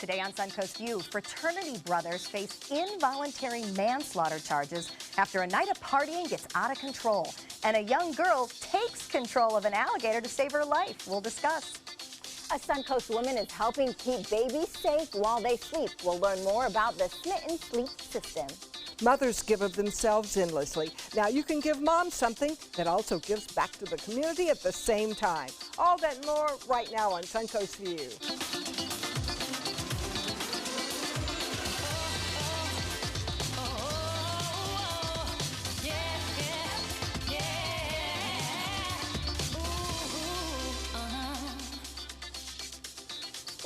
Today on Suncoast View, fraternity brothers face involuntary manslaughter charges after a night of partying gets out of control. And a young girl takes control of an alligator to save her life. We'll discuss. A Suncoast woman is helping keep babies safe while they sleep. We'll learn more about the Smitten Sleep System. Mothers give of themselves endlessly. Now you can give mom something that also gives back to the community at the same time. All that and more right now on Suncoast View.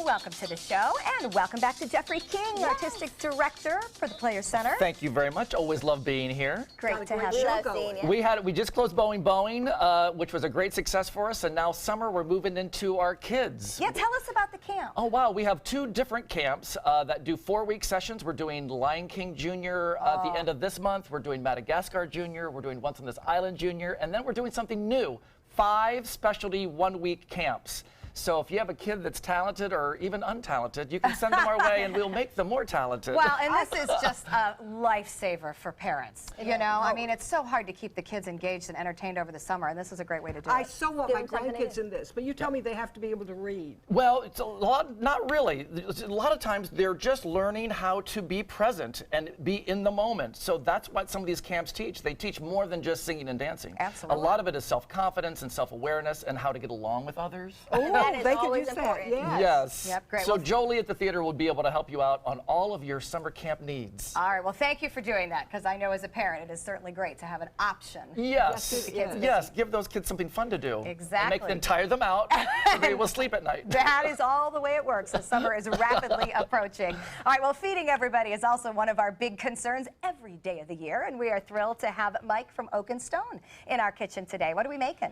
Welcome to the show, and welcome back to Jeffrey King, Artistic Director for the Players Center. Thank you very much. Always love being here. Great to have you. We just closed Boeing, which was a great success for us, and now summer we're moving into our kids. Yeah, tell us about the camp. Oh wow, we have two different camps that do 4-week sessions. We're doing Lion King Jr. At the end of this month. We're doing Madagascar Jr. We're doing Once on This Island Jr. And then we're doing something new, 5 specialty 1-week camps. So if you have a kid that's talented or even untalented, you can send them our way and we'll make them more talented. Well, and this is just a lifesaver for parents. You know, I mean, it's so hard to keep the kids engaged and entertained over the summer, and this is a great way to do it. I so want my grandkids in this, but you tell me they have to be able to read. Well, it's a lot, not really. A lot of times they're just learning how to be present and be in the moment. So that's what some of these camps teach. They teach more than just singing and dancing. Absolutely. A lot of it is self-confidence and self-awareness and how to get along with others. They can use that, yes. Yes. Yep, great. So Well, Jolie at the theater will be able to help you out on all of your summer camp needs. all right, well, thank you for doing that, because I know as a parent it is certainly great to have an option. Yes. Yes, give those kids something fun to do. Exactly. And make them tire them out so they will sleep at night. That is all the way it works. The summer is rapidly approaching. All right, well, feeding everybody is also one of our big concerns every day of the year, and we are thrilled to have Mike from Oak and Stone in our kitchen today. What are we making?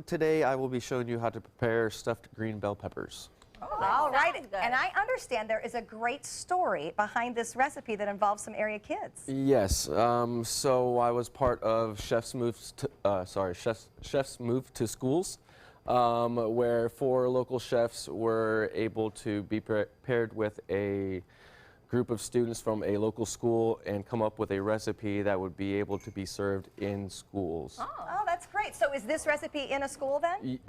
Today I will be showing you how to prepare stuffed green bell peppers. All right, and I understand there is a great story behind this recipe that involves some area kids. Yes, so I was part of Chef's Move to Schools, where 4 local chefs were able to be paired with a group of students from a local school and come up with a recipe that would be able to be served in schools. Oh, that's great. So is this recipe in a school then?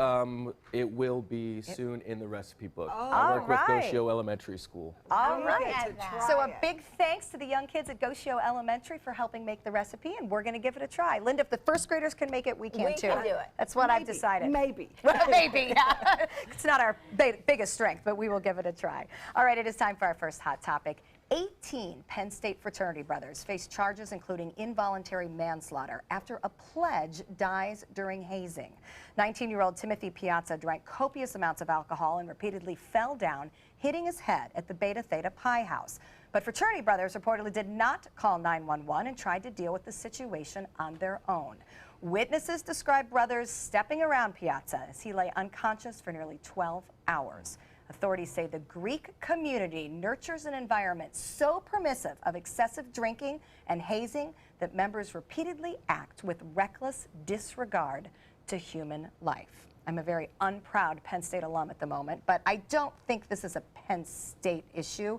It will be soon in the recipe book. Oh, I work with right. Goshio Elementary School. All right. So a big thanks to the young kids at Goshio Elementary for helping make the recipe, and we're going to give it a try. Linda, if the first graders can make it, we can too. We can do it. That's what I've decided. Maybe. Well, maybe. Yeah. It's not our biggest strength, but we will give it a try. All right, it is time for our first hot topic. 18 Penn State fraternity brothers face charges including involuntary manslaughter after a pledge dies during hazing. 19-year-old Timothy Piazza drank copious amounts of alcohol and repeatedly fell down, hitting his head at the Beta Theta Pi house. But fraternity brothers reportedly did not call 911 and tried to deal with the situation on their own. Witnesses describe brothers stepping around Piazza as he lay unconscious for nearly 12 hours. Authorities say the Greek community nurtures an environment so permissive of excessive drinking and hazing that members repeatedly act with reckless disregard to human life. I'm a very unproud Penn State alum at the moment, but I don't think this is a Penn State issue.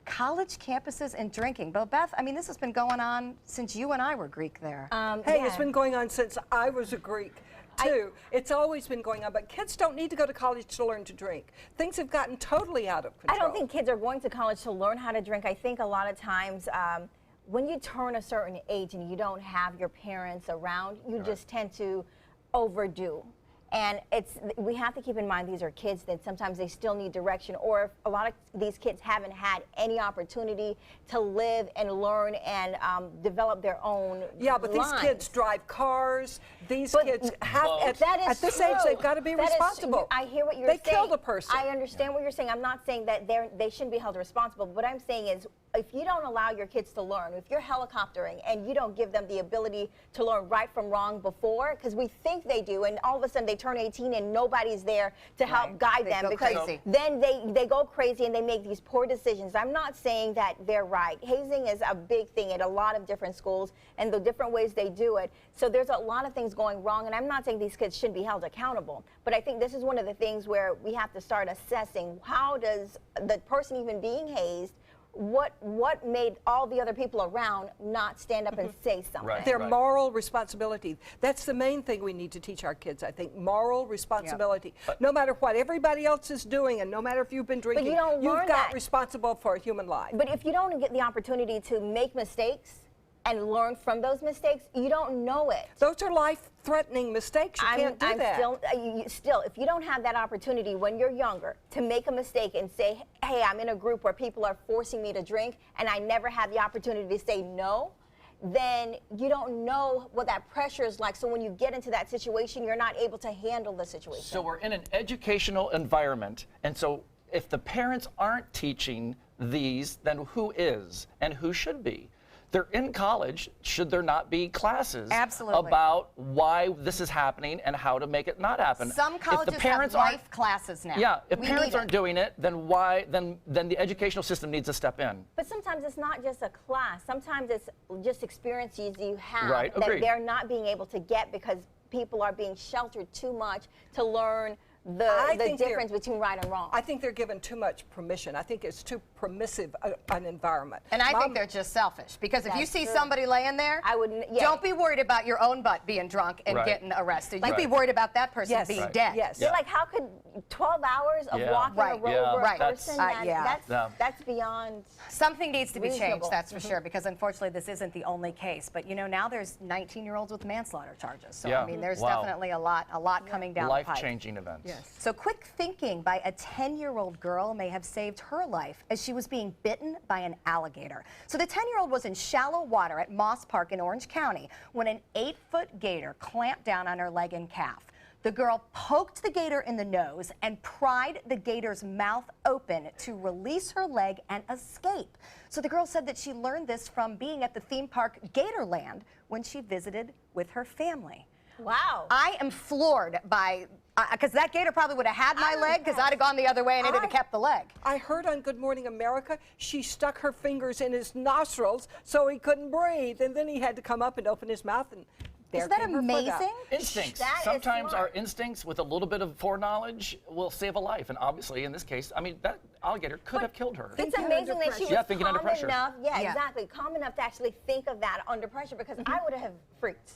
College campuses and drinking. Well, Beth, I mean, this has been going on since you and I were Greek there. Hey, it's been going on since I was a Greek. Too. It's always been going on, but kids don't need to go to college to learn to drink. Things have gotten totally out of control. I don't think kids are going to college to learn how to drink. I think a lot of times when you turn a certain age and you don't have your parents around, you just tend to overdo. And we have to keep in mind these are kids that sometimes they still need direction, or if a lot of these kids haven't had any opportunity to live and learn and develop their own but lives. These kids drive cars. These kids have, at this age, they've got to be responsible. I hear what you're saying. They killed a person. I understand what you're saying. I'm not saying that they shouldn't be held responsible. What I'm saying is if you don't allow your kids to learn, if you're helicoptering and you don't give them the ability to learn right from wrong before, because we think they do, and all of a sudden they turn 18 and nobody's there to help guide They them, go because crazy. then they go crazy and they make these poor decisions. I'm not saying that they're right. Hazing is a big thing at a lot of different schools and the different ways they do it. So there's a lot of things going wrong, and I'm not saying these kids shouldn't be held accountable, but I think this is one of the things where we have to start assessing, how does the person even being hazed, what made all the other people around not stand up and say something? Right. Their moral responsibility. That's the main thing we need to teach our kids, I think. Moral responsibility. No matter what everybody else is doing, and no matter if you've been drinking, you don't you've learn got that. responsible for a human life. But if you don't get the opportunity to make mistakes and learn from those mistakes, you don't know it. Those are life-threatening mistakes. You can't do that. Still, if you don't have that opportunity when you're younger to make a mistake and say, hey, I'm in a group where people are forcing me to drink, and I never had the opportunity to say no, then you don't know what that pressure is like. So when you get into that situation, you're not able to handle the situation. So we're in an educational environment, and so if the parents aren't teaching these, then who is and who should be? They're in college. Should there not be classes Absolutely. about why this is happening and how to make it not happen? Some colleges have life classes now. Yeah, if We parents need aren't doing it, then why? Then the educational system needs to step in. But sometimes it's not just a class. Sometimes it's just experiences you have Right, that agreed. they're not being able to get because people are being sheltered too much to learn the difference between right and wrong. I think they're given too much permission. I think it's too permissive an environment. And I think they're just selfish, because if you That's see true. somebody laying there, I wouldn't. Yeah. don't be worried about your own butt being drunk and Right. getting arrested. Right. You'd be worried about that person Yes. being Right. dead. Yes. You're like, how could 12 hours of Yeah. walking Right. a road Yeah. over Right. a person? Yeah. That's beyond. Something needs to be changed, Reasonable. that's for sure, because unfortunately this isn't the only case. But you know, now there's 19-year-olds with manslaughter charges. So Yeah. I mean, there's Wow. definitely a lot coming down the pipe. Life-changing events. Yes. So quick thinking by a 10-year-old girl may have saved her life as she was being bitten by an alligator. So the 10-year-old was in shallow water at Moss Park in Orange County when an 8-foot gator clamped down on her leg and calf. The girl poked the gator in the nose and pried the gator's mouth open to release her leg and escape. So the girl said that she learned this from being at the theme park Gatorland when she visited with her family. Wow. I am floored by, because that gator probably would have had my leg, because I'd have gone the other way and it'd have kept the leg. I heard on Good Morning America, she stuck her fingers in his nostrils so he couldn't breathe, and then he had to come up and open his mouth, and there Isn't that came her foot out. amazing? Instincts. That is Sometimes smart. our instincts with a little bit of foreknowledge will save a life. And obviously, in this case, I mean, that alligator could have killed her. It's Thinking amazing under that she pressure. was thinking under calm pressure. enough. Yeah, Yeah. exactly. Calm enough to actually think of that under pressure, because I would have freaked.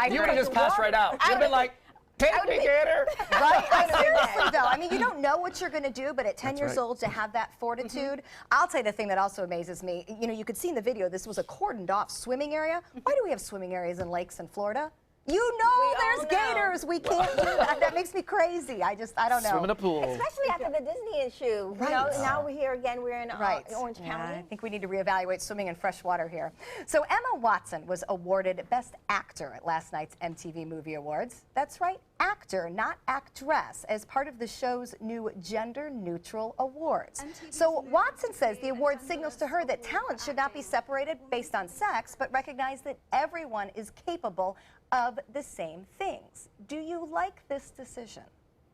You would have just passed right out. You'd been like, take me, gator. Right? Seriously, though. I mean, you don't know what you're going to do, but at 10 years right. old, to have that fortitude. I'll tell you the thing that also amazes me. You know, you could see in the video, this was a cordoned off swimming area. Why do we have swimming areas in lakes in Florida? You know We there's all know. gators. We can't do that. That makes me crazy. I don't know. Swim in a pool. Especially after the Disney issue. Right. You know, now we're here again. We're in Orange Yeah, County. I think we need to reevaluate swimming in fresh water here. So Emma Watson was awarded Best Actor at last night's MTV Movie Awards. That's right, actor, not actress, as part of the show's new gender-neutral awards. So Watson says the award signals to her that talent should not be separated based on sex, but recognize that everyone is capable of the same things. Do you like this decision?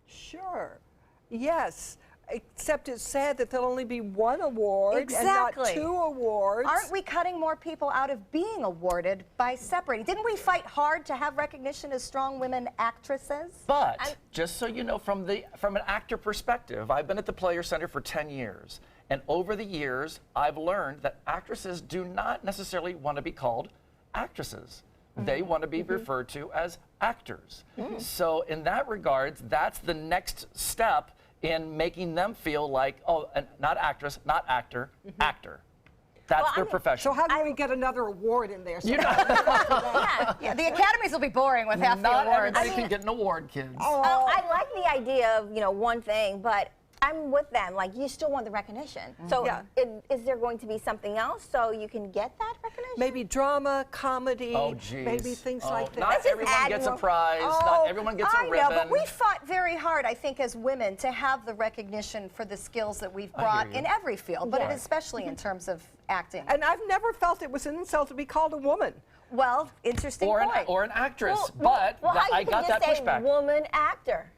Sure. Yes. Except it's sad that there'll only be one award Exactly. and not 2 awards. Aren't we cutting more people out of being awarded by separating? Didn't we fight hard to have recognition as strong women actresses? But just so you know, from an actor perspective, I've been at the Player Center for 10 years. And over the years, I've learned that actresses do not necessarily want to be called actresses. They want to be referred to as actors. So in that regards, that's the next step in making them feel like, oh, not actress, not actor, actor. That's their profession. So how do we get another award in there? So Yeah, the academies will be boring with half the Not awards. everybody can get an award, kids. I like the idea of, one thing, but I'm with them. Like, you still want the recognition. So Yeah. is there going to be something else so you can get that recognition? Maybe drama, comedy, Oh, geez. maybe things like that. Not Let's just everyone add gets a more- prize. Oh, Not everyone gets a I ribbon. know, but we fought very hard, I think, as women to have the recognition for the skills that we've brought you. in every field, but Yes. especially in terms of acting. And I've never felt it was an insult to be called a woman. Well, interesting or point. an actress. Well, but how I you can got just that say pushback. woman actor.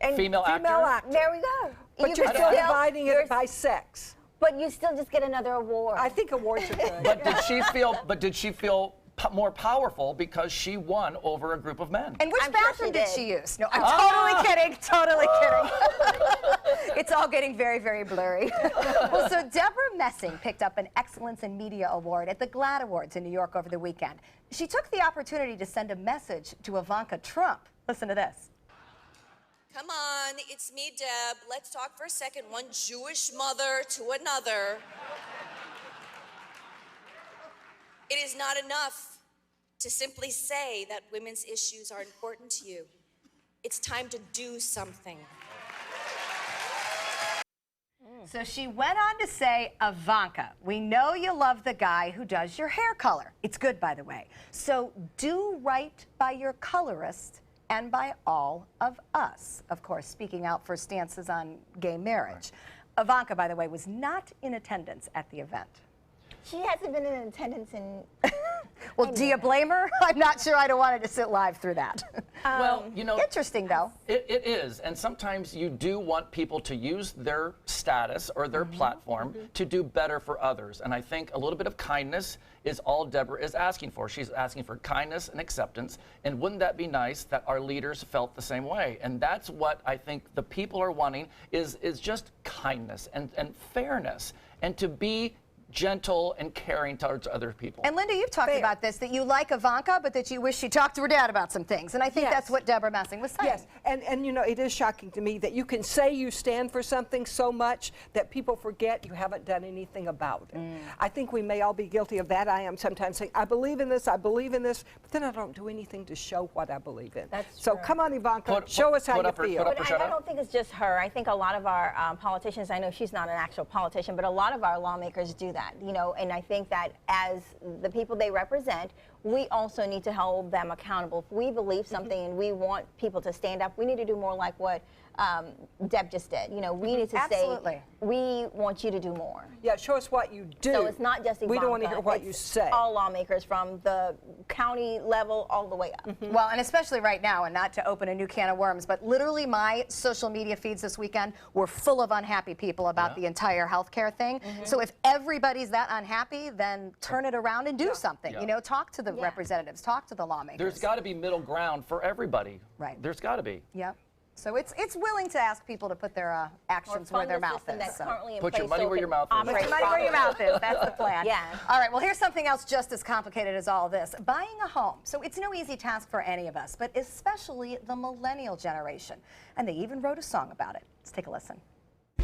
And Female actor. actor. There we go. But You you're can still still- dividing you're- it by sex. But you still just get another award. I think awards are good. But did she feel more powerful because she won over a group of men? And which I'm sure bathroom she did did. she use? No, I'm totally kidding, totally kidding. It's all getting very, very blurry. Well, so Deborah Messing picked up an Excellence in Media Award at the GLAAD Awards in New York over the weekend. She took the opportunity to send a message to Ivanka Trump. Listen to this. Come on, it's me, Deb. Let's talk for a second. One Jewish mother to another. It is not enough to simply say that women's issues are important to you. It's time to do something. So she went on to say, Ivanka, we know you love the guy who does your hair color. It's good, by the way. So do right by your colorist and by all of us. Of course, speaking out for stances on gay marriage. Ivanka, by the way, was not in attendance at the event. She hasn't been in attendance in. Well, do you blame her? I'm not sure I'd have wanted to sit live through that. Well, you know, Interesting, though. it is, and sometimes you do want people to use their status or their platform to do better for others. And I think a little bit of kindness is all Deborah is asking for. She's asking for kindness and acceptance. And wouldn't that be nice that our leaders felt the same way? And that's what I think the people are wanting is just kindness and fairness, and to be gentle and caring towards other people. And Linda, you've talked about this, that you like Ivanka, but that you wish she talked to her dad about some things. And I think Yes. that's what Deborah Messing was saying. Yes, and you know, it is shocking to me that you can say you stand for something so much that people forget you haven't done anything about it. I think we may all be guilty of that. I am sometimes saying, I believe in this, but then I don't do anything to show what I believe in. That's so true. come on, Ivanka, Put- show us how put you up her- feel. put up But her- I don't think it's just her. I think a lot of our politicians, I know she's not an actual politician, but a lot of our lawmakers do that, you know, and I think that as the people they represent, we also need to hold them accountable. If we believe something and we want people to stand up, we need to do more like what Deb just did. You know, we need to Absolutely. say, we want you to do more. Yeah, show us what you do. So it's not just Ivanka. We don't want to hear what you it's say. all lawmakers from the county level all the way up. Well, and especially right now, and not to open a new can of worms, but literally my social media feeds this weekend were full of unhappy people about the entire healthcare thing. So if everybody's that unhappy, then turn it around and do something. Yeah. You know, talk to the representatives, talk to the lawmakers. There's got to be middle ground for everybody. Right. There's got to be. Yep. So it's willing to ask people to put their actions where their mouth is. That's So. currently in Put your place money so where it your can mouth is. Put operate your money where your properly. mouth is. That's the plan. Yeah. All right, well, here's something else just as complicated as all this. Buying a home. So it's no easy task for any of us, but especially the millennial generation. And they even wrote a song about it. Let's take a listen.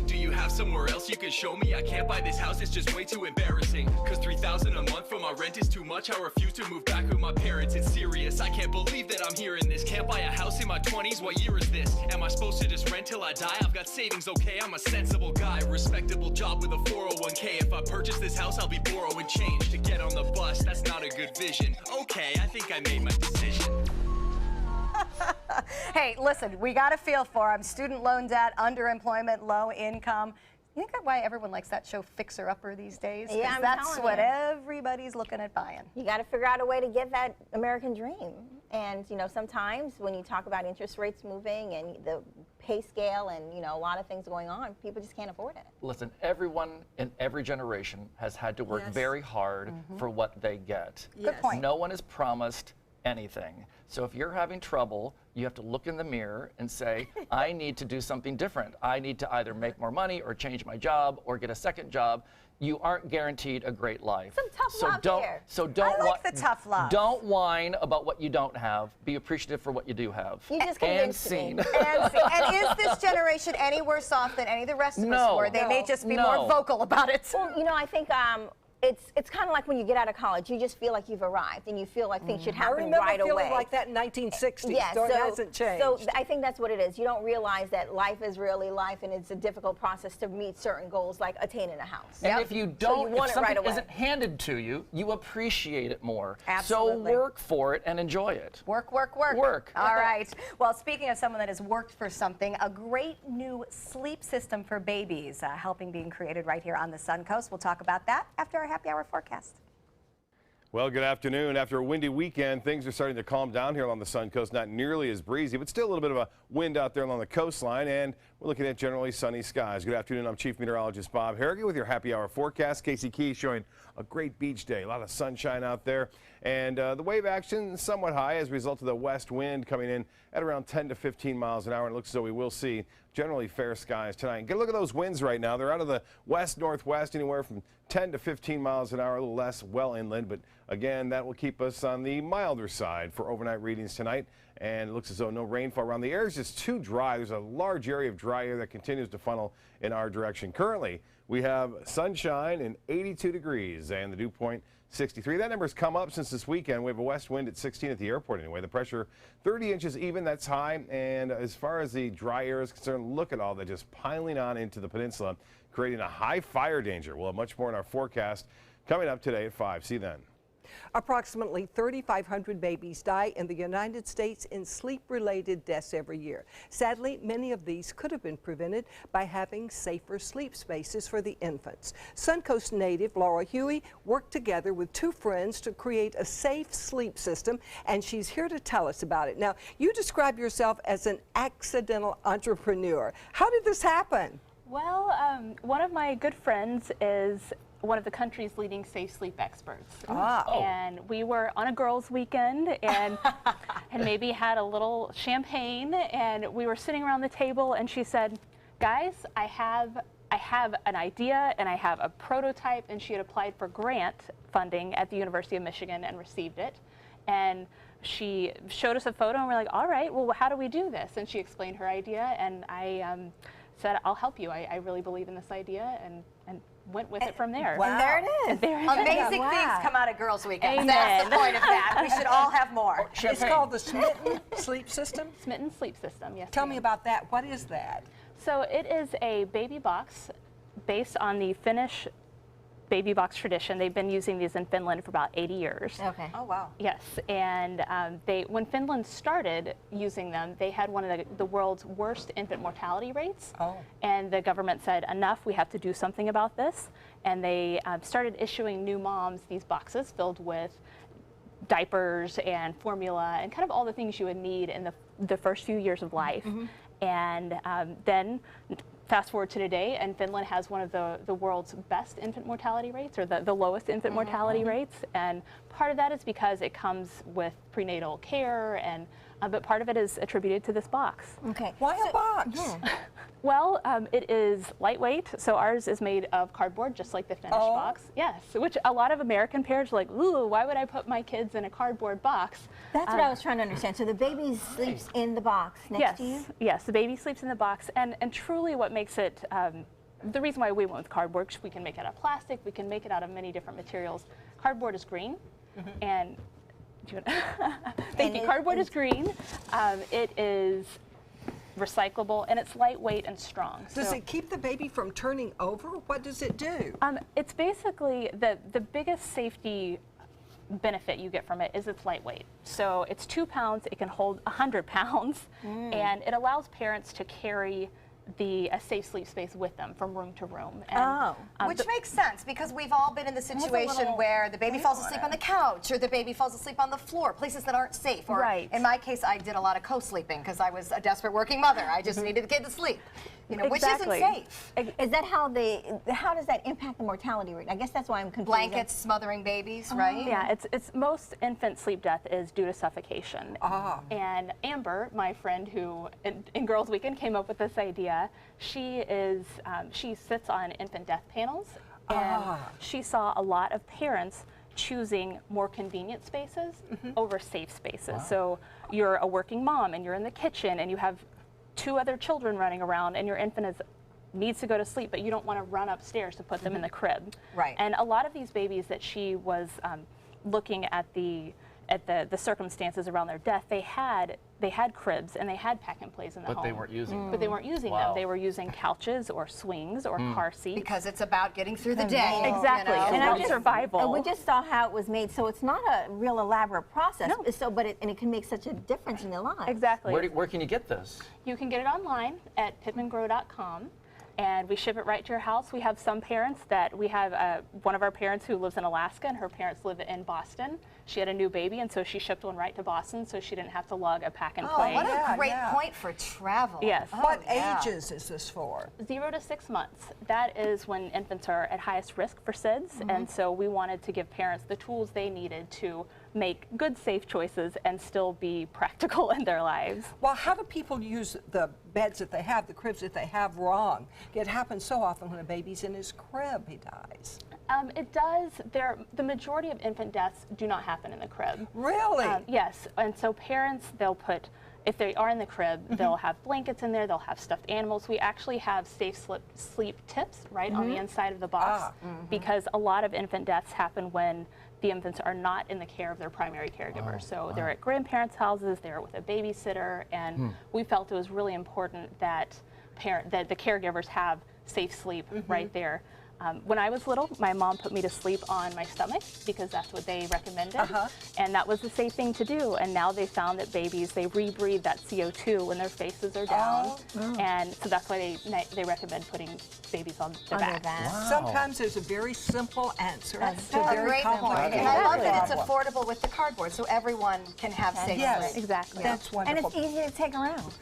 Do you have somewhere else you can show me? I can't buy this house, it's just way too embarrassing. Cause $3,000 a month for my rent is too much. I refuse to move back with my parents, it's serious. I can't believe that I'm hearing this. Can't buy a house in my 20s, what year is this? Am I supposed to just rent till I die? I've got savings, okay, I'm a sensible guy. Respectable job with a 401k. If I purchase this house, I'll be borrowing change to get on the bus. That's not a good vision. Okay, I think I made my decision. Hey, listen, we got to feel for them. Student loan debt, underemployment, low income. You think that's why everyone likes that show Fixer Upper these days? 'Cause Yeah, I'm that's telling what you. everybody's looking at buying. You got to figure out a way to get that American dream. And, you know, sometimes when you talk about interest rates moving and the pay scale and, you know, a lot of things going on, people just can't afford it. Listen, everyone in every generation has had to work very hard for what they get. Good point. No one is promised anything. So if you're having trouble, you have to look in the mirror and say, I need to do something different. I need to either make more money or change my job or get a second job. You aren't guaranteed a great life. Some tough so love don't, here. So don't I like the tough love. Don't whine about what you don't have. Be appreciative for what you do have. You just and convinced me. seen. And is this generation any worse off than any of the rest of us No. were? They may just be No. more vocal about it. Well, you know, I think it's kind of like when you get out of college, you just feel like you've arrived and you feel like things should happen right away. I remember feeling like that in 1960s, Yeah, so it hasn't changed. So I think that's what it is. You don't realize that life is really life, and it's a difficult process to meet certain goals, like attaining a house. And if you don't, want if it right something away. isn't handed to you, you appreciate it more. Absolutely. So work for it and enjoy it. Work, work, work. Work. All right. Well, speaking of someone that has worked for something, a great new sleep system for babies helping being created right here on the Suncoast. We'll talk about that after our happy hour forecast. Well, good afternoon. After a windy weekend, things are starting to calm down here along the Suncoast. Not nearly as breezy, but still a little bit of a wind out there along the coastline, and we're looking at generally sunny skies. Good afternoon. I'm Chief Meteorologist Bob Harrigan with your happy hour forecast. Casey Key showing a great beach day. A lot of sunshine out there, and the wave action somewhat high as a result of the west wind coming in at around 10 to 15 miles an hour. And it looks as though we will see generally fair skies tonight. Get a look at those winds right now. They're out of the west-northwest, anywhere from 10 to 15 miles an hour, a little less well inland, but again, that will keep us on the milder side for overnight readings tonight. And it looks as though no rainfall around. The air is just too dry. There's a large area of dry air that continues to funnel in our direction. Currently, we have sunshine and 82 degrees and the dew point 63. That number's come up since this weekend. We have a west wind at 16 at the airport anyway. The pressure 30 inches even, that's high. And as far as the dry air is concerned, look at all that just piling on into the peninsula, creating a high fire danger. We'll have much more in our forecast coming up today at 5. See you then. Approximately 3,500 babies die in the United States in sleep-related deaths every year. Sadly, many of these could have been prevented by having safer sleep spaces for the infants. Suncoast native Laura Huey worked together with two friends to create a safe sleep system, and she's here to tell us about it. Now, you describe yourself as an accidental entrepreneur. How did this happen? Well, one of my good friends is one of the country's leading safe sleep experts. And we were on a girls' weekend and maybe had a little champagne, and we were sitting around the table, and she said, guys, I have an idea and I have a prototype. And she had applied for grant funding at the University of Michigan and received it. And she showed us a photo, and we're like, all right, well, how do we do this? And she explained her idea, and I said, I'll help you. I really believe in this idea, and went with it from there. Wow. And there it is. And there it is. Amazing Wow. things come out of girls' weekends. Amen. That's the point of that. We should all have more. It's called the Smitten Sleep System. Smitten Sleep System, yes. Tell me about that. What is that? So it is a baby box based on the Finnish baby box tradition. They've been using these in Finland for about 80 years. Okay. Oh, wow. Yes, and when Finland started using them, they had one of the world's worst infant mortality rates. Oh. And the government said, enough, we have to do something about this. And they started issuing new moms these boxes filled with diapers and formula and kind of all the things you would need in the first few years of life. And then fast forward to today, and Finland has one of the world's best infant mortality rates, or the lowest infant mortality rates. And part of that is because it comes with prenatal care, and but part of it is attributed to this box. Okay. Why a box? Well, it is lightweight, so ours is made of cardboard, just like the Finnish box. Yes, which a lot of American parents are like, ooh, why would I put my kids in a cardboard box? That's what I was trying to understand. So the baby sleeps in the box next to you? Yes, the baby sleeps in the box, and truly what makes it, the reason why we went with cardboard, because we can make it out of plastic, we can make it out of many different materials. Cardboard is green, and thank you. Cardboard is green. It is recyclable, and it's lightweight and strong. Does it keep the baby from turning over? What does it do? It's basically the biggest safety benefit you get from it is it's lightweight. So it's 2 pounds, it can hold 100 pounds, and it allows parents to carry a safe sleep space with them from room to room. And, Which makes sense, because we've all been in the situation where the baby falls asleep on the couch, or the baby falls asleep on the floor, places that aren't safe. Or in my case, I did a lot of co-sleeping because I was a desperate working mother. I just needed the kid to sleep, which isn't safe. Is that how does that impact the mortality rate? I guess that's why I'm confused. Blankets smothering babies, right? Yeah, it's most infant sleep death is due to suffocation. And Amber, my friend who in Girls Weekend came up with this idea, she sits on infant death panels, and she saw a lot of parents choosing more convenient spaces over safe spaces. So you're a working mom and you're in the kitchen and you have 2 other children running around and your infant is needs to go to sleep, but you don't want to run upstairs to put them in the crib. Right. And a lot of these babies that she was looking at the circumstances around their death, they had cribs and they had pack and plays in the home. But they weren't using them. But they weren't using Wow. them. They were using couches or swings or car seats. Because it's about getting through the day. Exactly. You know? It's And about survival. And we just saw how it was made, so it's not a real elaborate process. No. So, and it can make such a difference in their lives. Exactly. Where can you get this? You can get it online at pittmangrow.com. And we ship it right to your house. We have some parents that we have one of our parents who lives in Alaska, and her parents live in Boston. She had a new baby, and so she shipped one right to Boston, so she didn't have to lug a pack and play. Oh, what a great yeah. point for travel. Yes. What yeah. ages is this for? 0 to 6 months. That is when infants are at highest risk for SIDS, and so we wanted to give parents the tools they needed to make good, safe choices and still be practical in their lives. Well, how do people use the beds that they have, the cribs that they have wrong? It happens so often when a baby's in his crib, he dies. It does. The majority of infant deaths do not happen in the crib. Really? Yes, and so parents, they'll put, if they are in the crib, they'll have blankets in there, they'll have stuffed animals. We actually have safe sleep tips right on the inside of the box because a lot of infant deaths happen when the infants are not in the care of their primary caregiver. So they're at grandparents' houses, they're with a babysitter, and we felt it was really important that the caregivers have safe sleep right there. When I was little, my mom put me to sleep on my stomach because that's what they recommended, and that was the safe thing to do. And now they found that babies, they rebreathe that CO2 when their faces are down, and so that's why they recommend putting babies on their back. Wow. Sometimes there's a very simple answer That's to a a very great point. complicated And I love that it's problem. affordable with the cardboard, so everyone can have safe Yes. sleep. Exactly. That's And wonderful. it's easy to take around.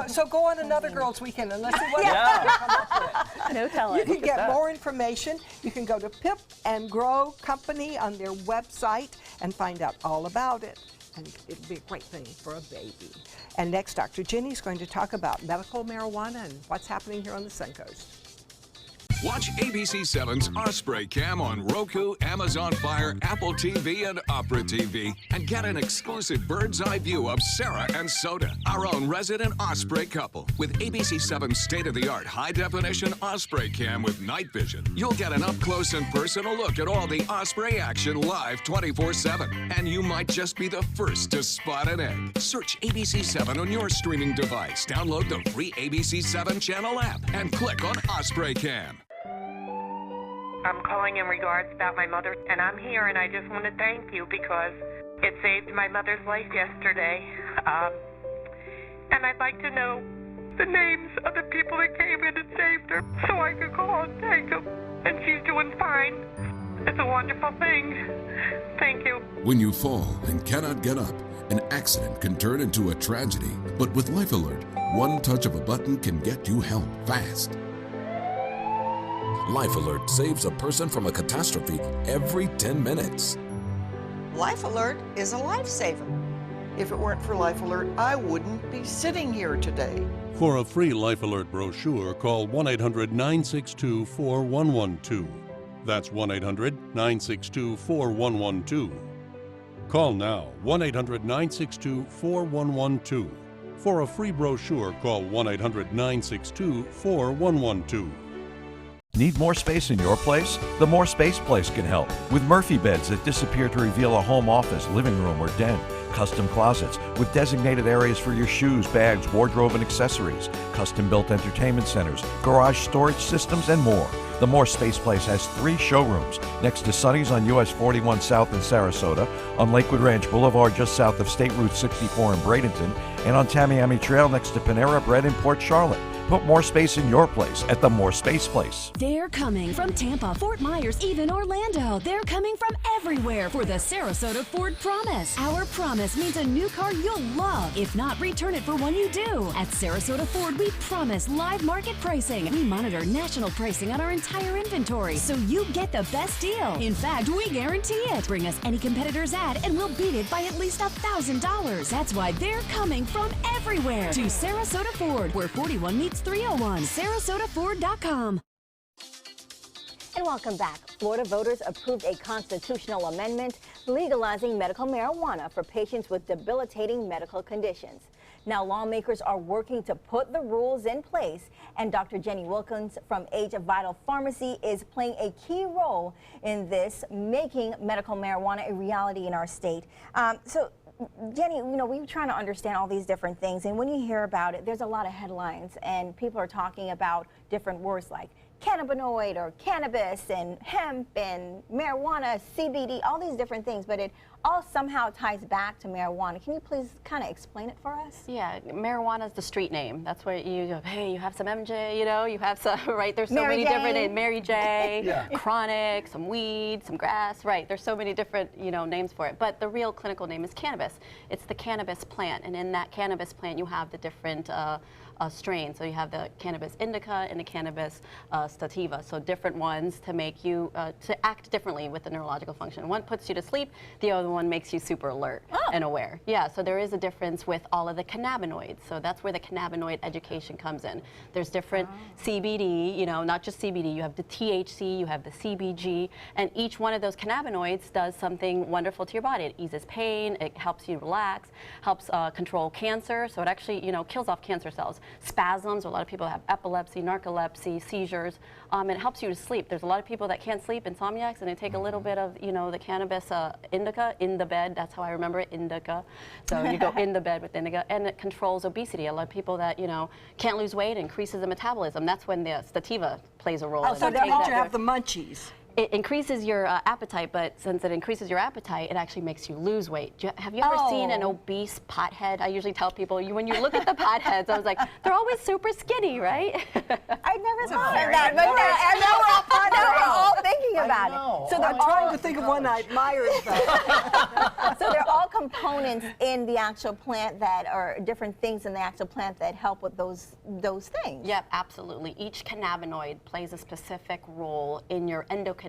So go on another girls' weekend and let's see what Yeah. you come up with. No telling. You can get that. more information. You can go to Pip and Grow Company on their website and find out all about it. And it'll be a great thing for a baby. And next, Dr. Jennie's going to talk about medical marijuana and what's happening here on the Suncoast. Watch ABC7's Osprey Cam on Roku, Amazon Fire, Apple TV, and Opera TV. And get an exclusive bird's eye view of Sarah and Soda, our own resident Osprey couple. With ABC7's state-of-the-art high-definition Osprey Cam with night vision, you'll get an up-close and personal look at all the Osprey action live 24/7. And you might just be the first to spot an egg. Search ABC7 on your streaming device. Download the free ABC7 channel app and click on Osprey Cam. I'm calling in regards about my mother, and I'm here, and I just want to thank you because it saved my mother's life yesterday. And I'd like to know the names of the people that came in and saved her so I could call and thank them. And she's doing fine. It's a wonderful thing. Thank you. When you fall and cannot get up, an accident can turn into a tragedy. But with Life Alert, one touch of a button can get you help fast. Life Alert saves a person from a catastrophe every 10 minutes. Life Alert is a lifesaver. If it weren't for Life Alert, I wouldn't be sitting here today. For a free Life Alert brochure, call 1-800-962-4112. That's 1-800-962-4112. Call now, 1-800-962-4112. For a free brochure, call 1-800-962-4112. Need more space in your place? The More Space Place can help. With Murphy beds that disappear to reveal a home office, living room, or den. Custom closets with designated areas for your shoes, bags, wardrobe, and accessories. Custom-built entertainment centers, garage storage systems, and more. The More Space Place has 3 showrooms next to Sonny's on US 41 South in Sarasota, on Lakewood Ranch Boulevard just south of State Route 64 in Bradenton, and on Tamiami Trail next to Panera Bread in Port Charlotte. Put more space in your place at the More Space Place. They're coming from Tampa, Fort Myers, even Orlando. They're coming from everywhere for the Sarasota Ford Promise. Our promise means a new car you'll love. If not, return it for one you do. At Sarasota Ford, we promise live market pricing. We monitor national pricing on our entire inventory, so you get the best deal. In fact, we guarantee it. Bring us any competitor's ad, and we'll beat it by at least $1,000. That's why they're coming from everywhere to Sarasota Ford, where 41 meets 301. SarasotaFord.com. And welcome back. Florida voters approved a constitutional amendment legalizing medical marijuana for patients with debilitating medical conditions. Now lawmakers are working to put the rules in place, and Dr. Jennie Wilkins from Age of Vital Pharmacy is playing a key role in this, making medical marijuana a reality in our state. So Jennie, you know, we're trying to understand all these different things, and when you hear about it, there's a lot of headlines, and people are talking about different words like cannabinoid or cannabis and hemp and marijuana, CBD, all these different things, but it all somehow ties back to marijuana. Can you please kind of explain it for us? Yeah, marijuana is the street name. That's where you go, hey, you have some MJ, you know, you have some, right? There's so Mary many J. different names. Mary J, Yeah. chronic, some weed, some grass, right? There's so many different, you know, names for it. But the real clinical name is cannabis. It's the cannabis plant, and in that cannabis plant, you have the different strains. So you have the cannabis indica and the cannabis sativa. So different ones to make you to act differently with the neurological function. One puts you to sleep, the other one makes you super alert and aware. Yeah, so there is a difference with all of the cannabinoids. So that's where the cannabinoid education comes in. There's different CBD, you know, not just CBD, you have the THC, you have the CBG, and each one of those cannabinoids does something wonderful to your body. It eases pain, it helps you relax, helps control cancer, so it actually, you know, kills off cancer cells. Spasms, a lot of people have epilepsy, narcolepsy, seizures, it helps you to sleep. There's a lot of people that can't sleep, insomniacs, and they take a little bit of, you know, the cannabis indica in the bed. That's how I remember it, indica. So you go in the bed with indica, and it controls obesity. A lot of people that, you know, can't lose weight, increases the metabolism. That's when the sativa plays a role. Oh, so that means you have the munchies. It increases your appetite, but since it increases your appetite, it actually makes you lose weight. Have you ever seen an obese pothead? I usually tell people, when you look at the potheads, I was like, they're always super skinny, right? I never thought of that, but now we're all thinking about it. So I'm trying to think of one I admire. So they're all components in the actual plant that are different things in the actual plant that help with those things. Yep, absolutely. Each cannabinoid plays a specific role in your endocannabinoid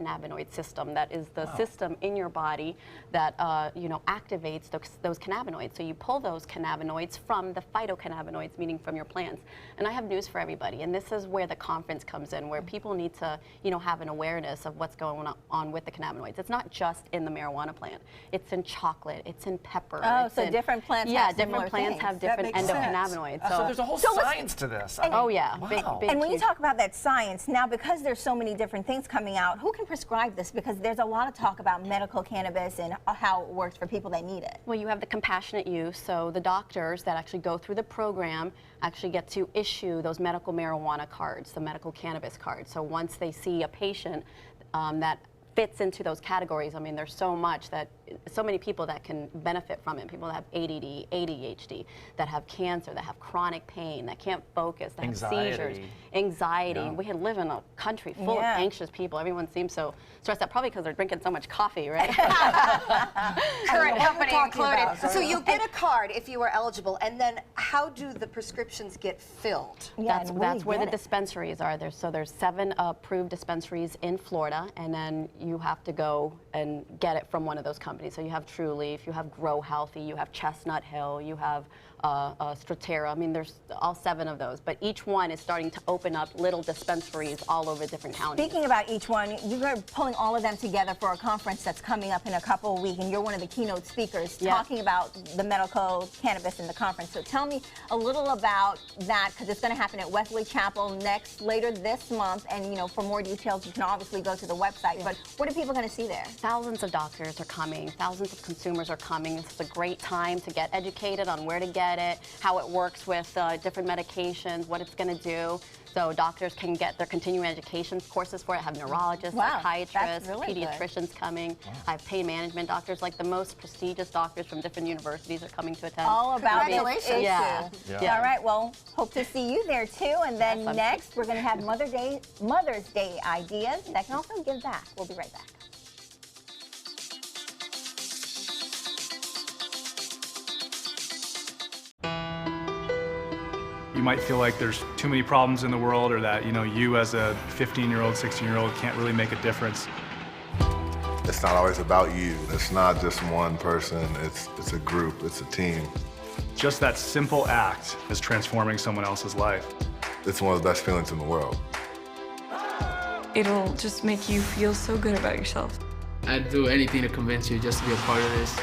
system. That is the system in your body that you know, activates those cannabinoids. So you pull those cannabinoids from the phytocannabinoids, meaning from your plants. And I have news for everybody, and this is where the conference comes in, where people need to, you know, have an awareness of what's going on with the cannabinoids. It's not just in the marijuana plant. It's in chocolate. It's in pepper. Oh, so different plants have different plants have different endocannabinoids. So there's a whole science to this. Oh yeah, wow. And when you talk about that science, now because there's so many different things coming out, who can prescribe this? Because there's a lot of talk about medical cannabis and how it works for people that need it. Well, you have the compassionate use, so the doctors that actually go through the program actually get to issue those medical marijuana cards, the medical cannabis cards. So once they see a patient that fits into those categories, I mean, there's so many people that can benefit from it. People that have ADD, ADHD, that have cancer, that have chronic pain, that can't focus, that have seizures, anxiety. Yeah. We live in a country full of anxious people. Everyone seems so stressed out, probably because they're drinking so much coffee, right? Current company included. So you get a card if you are eligible, and then how do the prescriptions get filled? That's where the dispensaries are. There's 7 approved dispensaries in Florida, and then you have to go and get it from one of those companies. So you have True Leaf, you have Grow Healthy, you have Chestnut Hill, you have Stratera. I mean, there's all 7 of those, but each one is starting to open up little dispensaries all over different counties. Speaking about each one, you're pulling all of them together for a conference that's coming up in a couple of weeks, and you're one of the keynote speakers talking about the medical cannabis in the conference. So tell me a little about that, because it's going to happen at Wesley Chapel later this month, and you know, for more details, you can obviously go to the website. But what are people going to see there? Thousands of doctors are coming, thousands of consumers are coming. It's a great time to get educated on where to get it, how it works with different medications, what it's going to do. So doctors can get their continuing education courses for it. I have neurologists, psychiatrists, pediatricians coming. I have pain management doctors, like the most prestigious doctors from different universities are coming to attend. All about this issue. Yeah. All right, well, hope to see you there too. And then next, we're going to have Mother's Day ideas that can also give back. We'll be right back. You might feel like there's too many problems in the world, or that, you know, you as a 15-year-old, 16-year-old can't really make a difference. It's not always about you. It's not just one person. It's a group. It's a team. Just that simple act is transforming someone else's life. It's one of the best feelings in the world. It'll just make you feel so good about yourself. I'd do anything to convince you just to be a part of this.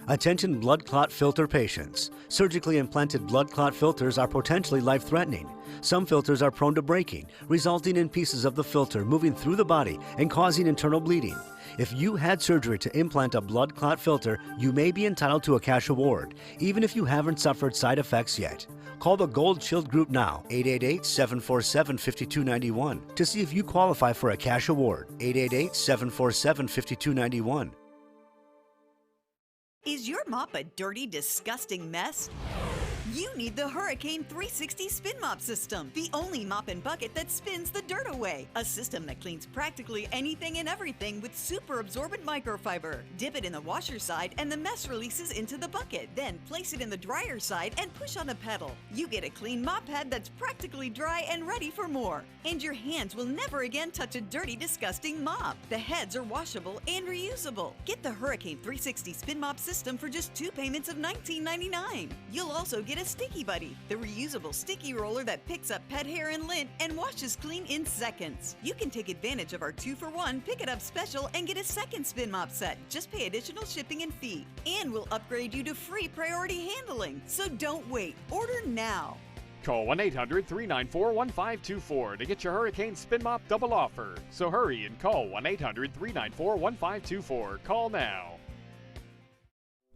Attention blood clot filter patients. Surgically implanted blood clot filters are potentially life-threatening. Some filters are prone to breaking, resulting in pieces of the filter moving through the body and causing internal bleeding. If you had surgery to implant a blood clot filter, you may be entitled to a cash award, even if you haven't suffered side effects yet. Call the Gold Shield Group now, 888-747-5291, to see if you qualify for a cash award, 888-747-5291. Is your mop a dirty, disgusting mess? You need the Hurricane 360 Spin Mop System, the only mop and bucket that spins the dirt away. A system that cleans practically anything and everything with super absorbent microfiber. Dip it in the washer side and the mess releases into the bucket. Then place it in the dryer side and push on a pedal. You get a clean mop head that's practically dry and ready for more. And your hands will never again touch a dirty, disgusting mop. The heads are washable and reusable. Get the Hurricane 360 Spin Mop System for just 2 payments of $19.99. You'll also get a Sticky Buddy, the reusable sticky roller that picks up pet hair and lint and washes clean in seconds. You can take advantage of our 2-for-1 Pick It Up special and get a second spin mop set. Just pay additional shipping and fee. And we'll upgrade you to free priority handling. So don't wait. Order now. Call 1-800-394-1524 to get your Hurricane Spin Mop double offer. So hurry and call 1-800-394-1524. Call now.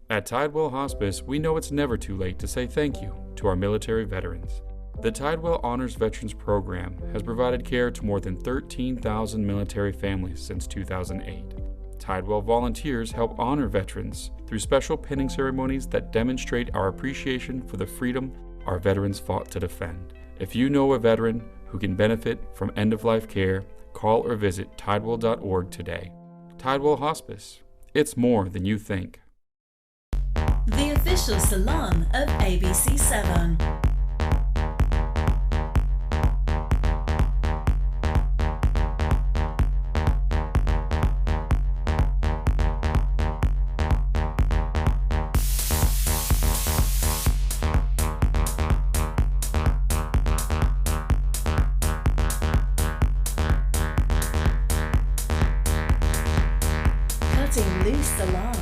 At Tidewell Hospice, we know it's never too late to say thank you to our military veterans. The Tidewell Honors Veterans Program has provided care to more than 13,000 military families since 2008. Tidewell volunteers help honor veterans through special pinning ceremonies that demonstrate our appreciation for the freedom our veterans fought to defend. If you know a veteran who can benefit from end-of-life care, call or visit tidewell.org today. Tidewell Hospice. It's more than you think. The official salon of ABC7. Cutting Loose Salon.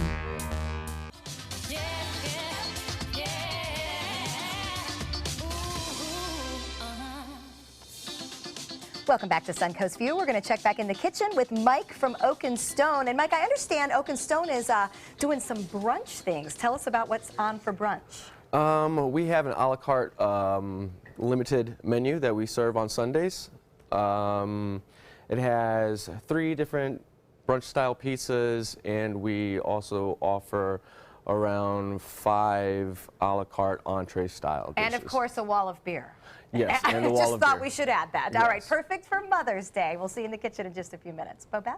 Welcome back to Suncoast View. We're going to check back in the kitchen with Mike from Oak and Stone. And Mike, I understand Oak and Stone is doing some brunch things. Tell us about what's on for brunch. We have an a la carte limited menu that we serve on Sundays. It has 3 different brunch style pizzas, and we also offer around 5 a la carte entree style dishes. And of course, a wall of beer. Yes, and the I wall just of thought beer. we should add that. Yes. All right, perfect for Mother's Day. We'll see you in the kitchen in just a few minutes. Bobette?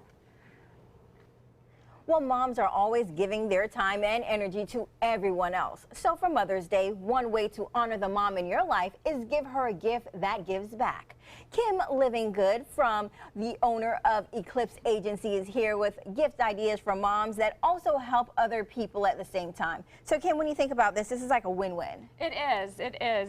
Well, moms are always giving their time and energy to everyone else. So for Mother's Day, one way to honor the mom in your life is give her a gift that gives back. Kim Livengood, from the owner of Eclipse Agency, is here with gift ideas for moms that also help other people at the same time. So Kim, when you think about this is like a win-win. It is,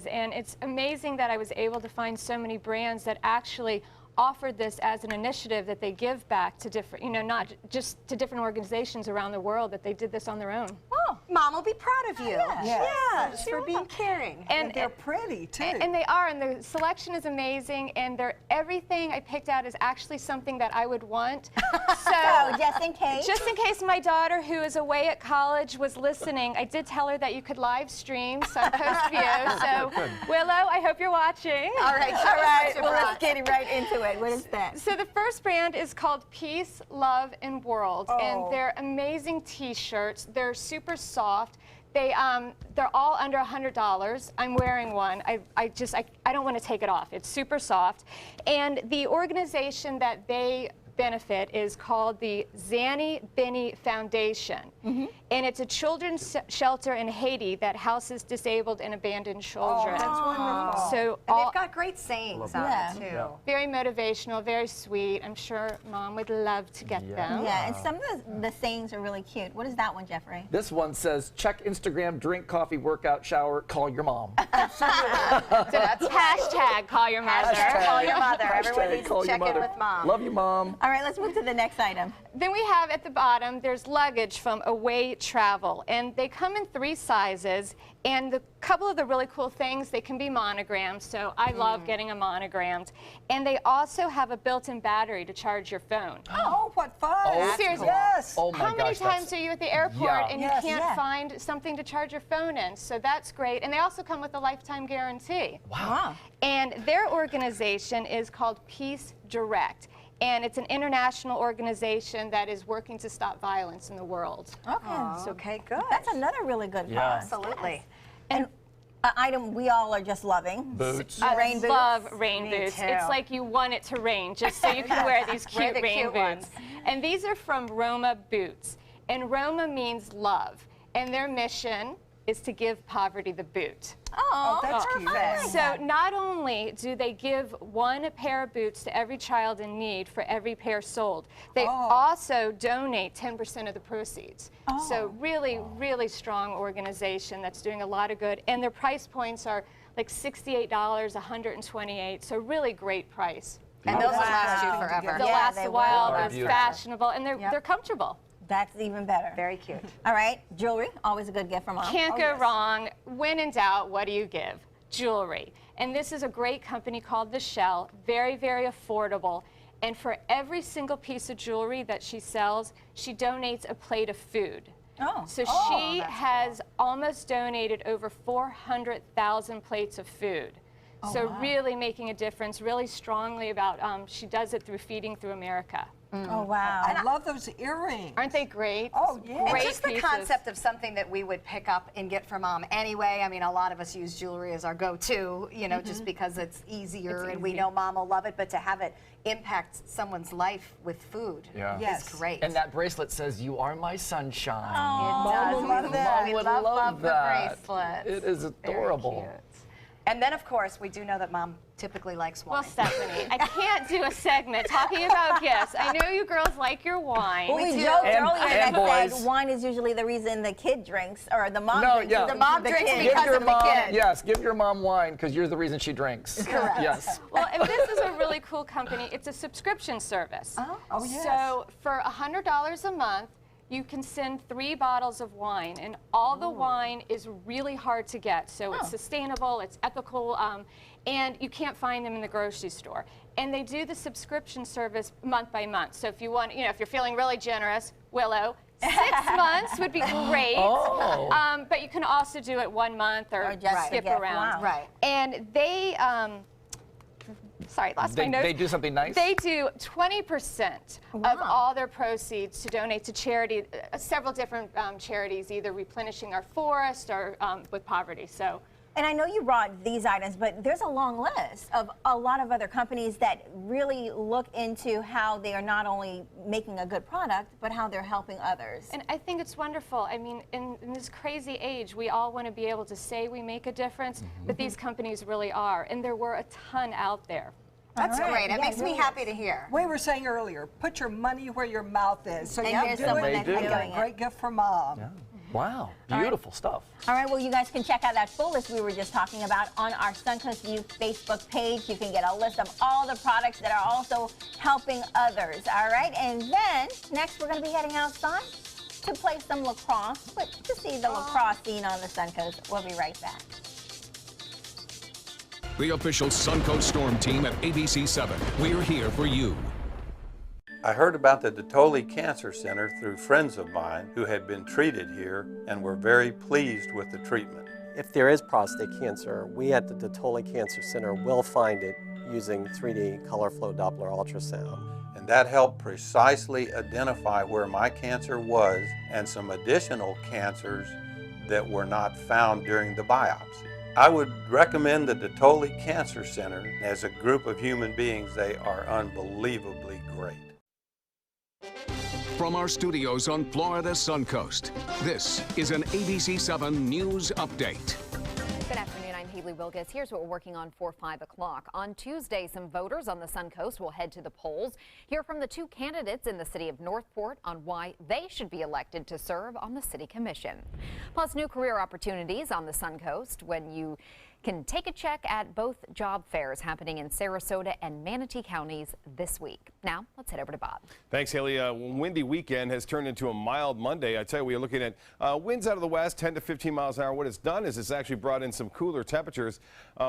and it's amazing that I was able to find so many brands that actually offered this as an initiative that they give back to different, not just to different organizations around the world, that they did this on their own. Oh, Mom will be proud of you. Yes, for being caring. And they're pretty, too. And they are, and the selection is amazing, and everything I picked out is actually something that I would want. So just in case? Just in case my daughter, who is away at college, was listening, I did tell her that you could live stream Suncoast View. So, Willow, I hope you're watching. All right. Well, let's get right into it. What is that? So the first brand is called Peace, Love, and World, and they're amazing T-shirts. They're super soft. They're all under $100. I'm wearing one. I don't want to take it off. It's super soft. And the organization that they benefit is called the Zanny Binney Foundation. And it's a children's shelter in Haiti that houses disabled and abandoned children. That's wonderful. So and they've got great sayings on it, too. Yeah. Very motivational, very sweet. I'm sure Mom would love to get them. Yeah, and some of the sayings are really cute. What is that one, Jeffrey? This one says, check Instagram, drink coffee, workout, shower, call your mom. So that's hashtag call your mother. Hashtag call your mother. Everyone Hashtag needs call to your check in mother. with Mom. Love you, Mom. All right, let's move to the next item. Then we have at the bottom, there's luggage from Away Travel, and they come in 3 sizes. And a couple of the really cool things, they can be monogrammed, so I love getting them monogrammed. And they also have a built-in battery to charge your phone. Oh, what fun! Oh, seriously. Yes. Oh my How many gosh, times are you at the airport and Yes. you can't find something to charge your phone in? So that's great. And they also come with a lifetime guarantee. Wow. And their organization is called Peace Direct. And it's an international organization that is working to stop violence in the world. Okay. Okay, good. That's another really good Yeah. cause. Absolutely. And an item we all are just loving. Boots. I love rain Me boots. too. It's like you want it to rain, just so you can wear these Wear cute the rain cute boots. ones. And these are from Roma Boots. And Roma means love. And their mission is to give poverty the boot. Oh, that's cute. So not only do they give 1 pair of boots to every child in need for every pair sold, they also donate 10% of the proceeds. So really, really strong organization that's doing a lot of good. And their price points are like $68, $128, so really great price. And those will last you forever. They'll Yeah, last they a while, will. they're Beautiful. fashionable, and they're comfortable. That's even better. Very cute. All right, jewelry, always a good gift from mom. Can't go wrong. When in doubt, what do you give? Jewelry. And this is a great company called The Shell, very, very affordable. And for every single piece of jewelry that she sells, she donates a plate of food. Oh. So she has almost donated over 400,000 plates of food. So really making a difference, really strongly about, she does it through Feeding Through America. Oh, wow. I love those earrings. Aren't they great? Oh, yeah. Great And just the pieces. concept of something that we would pick up and get for mom anyway. I mean, a lot of us use jewelry as our go-to, you know, just because it's easier and we know mom will love it, but to have it impact someone's life with food is great. And that bracelet says, "You are my sunshine." It does. would love that. We would love love the that. bracelets. It is adorable. Very cute. And then, of course, we do know that mom typically likes wine. Well, Stephanie, I can't do a segment talking about gifts. I know you girls like your wine. Well, we joked And- earlier and that boys. said wine is usually the reason the kid drinks, or the mom No, drinks. yeah. The mom drinks kid. because Give your of the mom, kid. yes, give your mom wine because you're the reason she drinks. Correct. Yes. Well, and this is a really cool company. It's a subscription service. Oh, yes. So for $100 a month, you can send 3 bottles of wine, and all the wine is really hard to get. So it's sustainable, it's ethical, and you can't find them in the grocery store. And they do the subscription service month by month. So if you want, you know, if you're feeling really generous, Willow, 6 months would be great. Oh. But you can also do it 1 month or just skip forget. around. Wow. Right. And they, sorry, lost my notes. They do something nice? They do 20% of all their proceeds to donate to charity, several different charities, either replenishing our forest or with poverty. So. And I know you brought these items, but there's a long list of a lot of other companies that really look into how they are not only making a good product, but how they're helping others. And I think it's wonderful. I mean, in this crazy age, we all want to be able to say we make a difference, but these companies really are. And there were a ton out there. That's All right. great. It Yeah, makes me really happy to hear. We were saying earlier, put your money where your mouth is. So And you here's do someone it, that's and doing get a it. great gift for mom. Wow, beautiful stuff. All right, well, you guys can check out that full list we were just talking about on our Suncoast View Facebook page. You can get a list of all the products that are also helping others. All right, and then next we're going to be heading outside to play some lacrosse, but to see the lacrosse scene on the Suncoast. We'll be right back. The official Suncoast Storm team at ABC7. We're here for you. I heard about the Detoli Cancer Center through friends of mine who had been treated here and were very pleased with the treatment. If there is prostate cancer, we at the Detoli Cancer Center will find it using 3D color flow Doppler ultrasound. And that helped precisely identify where my cancer was and some additional cancers that were not found during the biopsy. I would recommend the Detoli Cancer Center. As a group of human beings, they are unbelievably great. From our studios on Florida's Suncoast, this is an ABC7 News Update. Good afternoon, I'm Haley Wilkins. Here's what we're working on for 5 o'clock. On Tuesday, some voters on the Suncoast will head to the polls, hear from the 2 candidates in the city of Northport on why they should be elected to serve on the city commission. Plus, new career opportunities on the Suncoast when you can take a check at both job fairs happening in Sarasota and Manatee counties this week. Now, let's head over to Bob. Thanks, Haley. Windy weekend has turned into a mild Monday. I tell you, we are looking at winds out of the west, 10 to 15 miles an hour. What it's done is it's actually brought in some cooler temperatures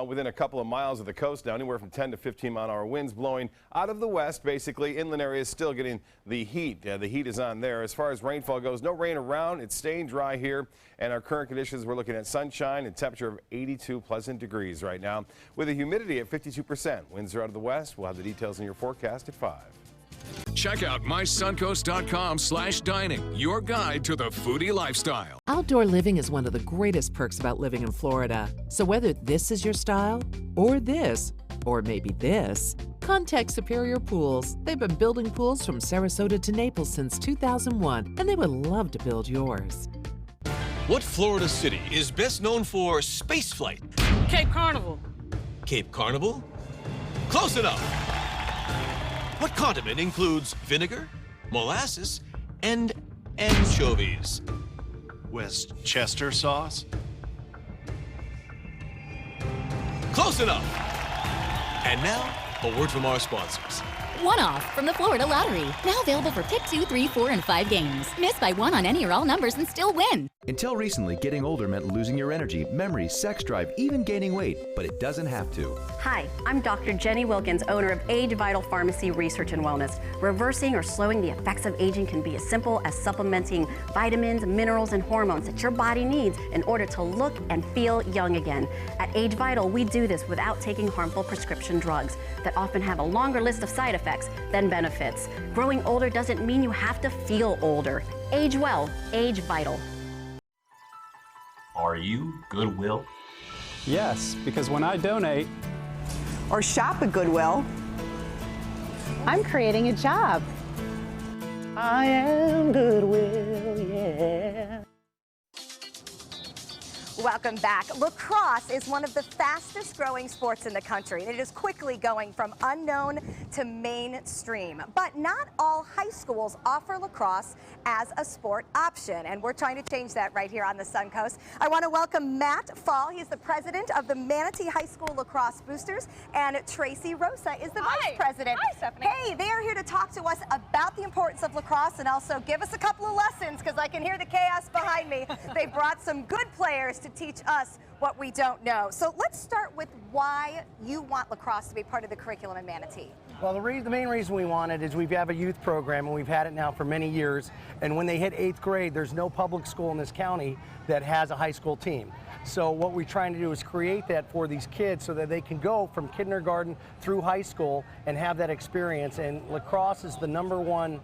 within a couple of miles of the coast now, anywhere from 10 to 15 mile an hour winds blowing out of the west. Basically, inland areas still getting the heat. The heat is on there. As far as rainfall goes, no rain around. It's staying dry here. And our current conditions, we're looking at sunshine and temperature of 82 pleasant degrees right now with a humidity at 52%. Winds are out of the west. We'll have the details in your forecast at 5. Check out mysuncoast.com/dining, your guide to the foodie lifestyle. Outdoor living is one of the greatest perks about living in Florida. So whether this is your style, or this, or maybe this, contact Superior Pools. They've been building pools from Sarasota to Naples since 2001, and they would love to build yours. What Florida city is best known for spaceflight? Cape Carnival. Cape Carnival? Close enough. What condiment includes vinegar, molasses, and anchovies? Westchester sauce. Close enough. And now, a word from our sponsors. One-off from the Florida Lottery. Now available for pick 2, 3, 4, and 5 games. Miss by one on any or all numbers and still win. Until recently, getting older meant losing your energy, memory, sex drive, even gaining weight, but it doesn't have to. Hi, I'm Dr. Jennie Wilkins, owner of Age Vital Pharmacy Research and Wellness. Reversing or slowing the effects of aging can be as simple as supplementing vitamins, minerals, and hormones that your body needs in order to look and feel young again. At Age Vital, we do this without taking harmful prescription drugs that often have a longer list of side effects than benefits. Growing older doesn't mean you have to feel older. Age well, Age Vital. Are you Goodwill? Yes, because when I donate or shop at Goodwill, I'm creating a job. I am Goodwill, yeah. Welcome back. Lacrosse is one of the fastest growing sports in the country. It is quickly going from unknown to mainstream. But not all high schools offer lacrosse as a sport option, and we're trying to change that right here on the Suncoast. I want to welcome Matt Fall. He's the president of the Manatee High School Lacrosse Boosters, and Tracy Rosa is the vice president. Hi, Stephanie. Hey, they are here to talk to us about the importance of lacrosse and also give us a couple of lessons, because I can hear the chaos behind me. They brought some good players to teach us what we don't know. So let's start with why you want lacrosse to be part of the curriculum in Manatee. Well, the main reason we want it is we have a youth program, and we've had it now for many years. And when they hit 8th grade, there's no public school in this county that has a high school team. So what we're trying to do is create that for these kids so that they can go from kindergarten through high school and have that experience. And lacrosse is the #1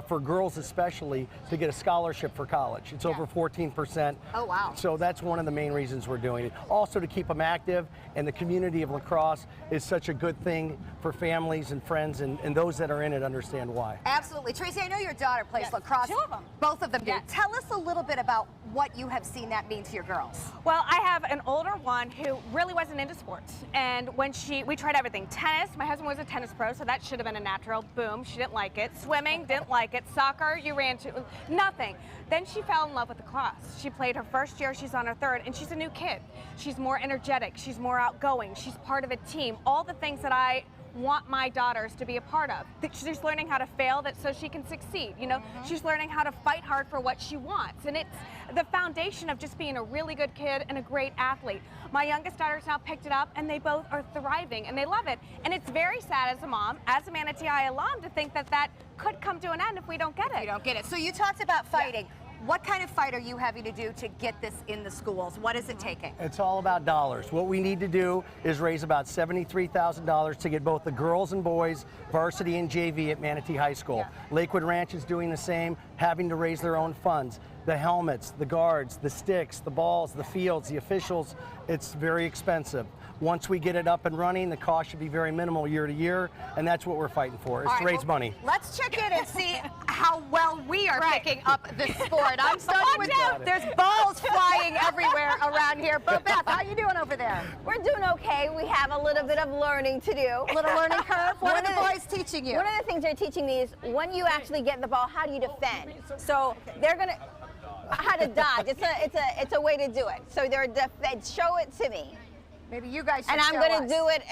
for girls especially to get a scholarship for college. It's over 14%. Oh, wow. So that's one of the main reasons we're doing it. Also to keep them active, and the community of lacrosse is such a good thing for families and friends, and those that are in it understand why. Absolutely. Tracy, I know your daughter plays lacrosse. 2 of them. Both of them do. Yes. Tell us a little bit about what you have seen that mean to your girls. Well, I have an older one who really wasn't into sports, and when we tried everything. Tennis, my husband was a tennis pro, so that should have been a natural. Boom, she didn't like it. Swimming, didn't like it. Soccer, you ran to, nothing. Then she fell in love with lacrosse. She played her first year, she's on her 3rd, and she's a new kid. She's more energetic, she's more outgoing, she's part of a team. All the things that I want my daughters to be a part of. She's learning how to fail so she can succeed. You know, she's learning how to fight hard for what she wants. And it's the foundation of just being a really good kid and a great athlete. My youngest daughter's now picked it up, and they both are thriving and they love it. And it's very sad as a mom, as a Manatee High alum, to think that that could come to an end if we don't get it. You don't get it. So you talked about fighting. Yeah. What kind of fight are you having to do to get this in the schools? What is it taking? It's all about dollars. What we need to do is raise about $73,000 to get both the girls and boys varsity and JV at Manatee High School. Yeah. Lakewood Ranch is doing the same, having to raise their own funds. The helmets, the guards, the sticks, the balls, the fields, the officials, it's very expensive. Once we get it up and running, the cost should be very minimal year to year, and that's what we're fighting for, is to raise money. Let's check in and see how well we are picking up this sport. I'm starting with there's balls flying everywhere around here. But Beth, how you doing over there? We're doing okay. We have a little bit of learning to do. A little learning curve? What are the boys teaching you? One of the things they're teaching me is when you actually get the ball, how do you defend? So they're going to, how to dodge. It's a way to do it. So they're show it to me. Maybe you guys should And I'm show going to us. do it,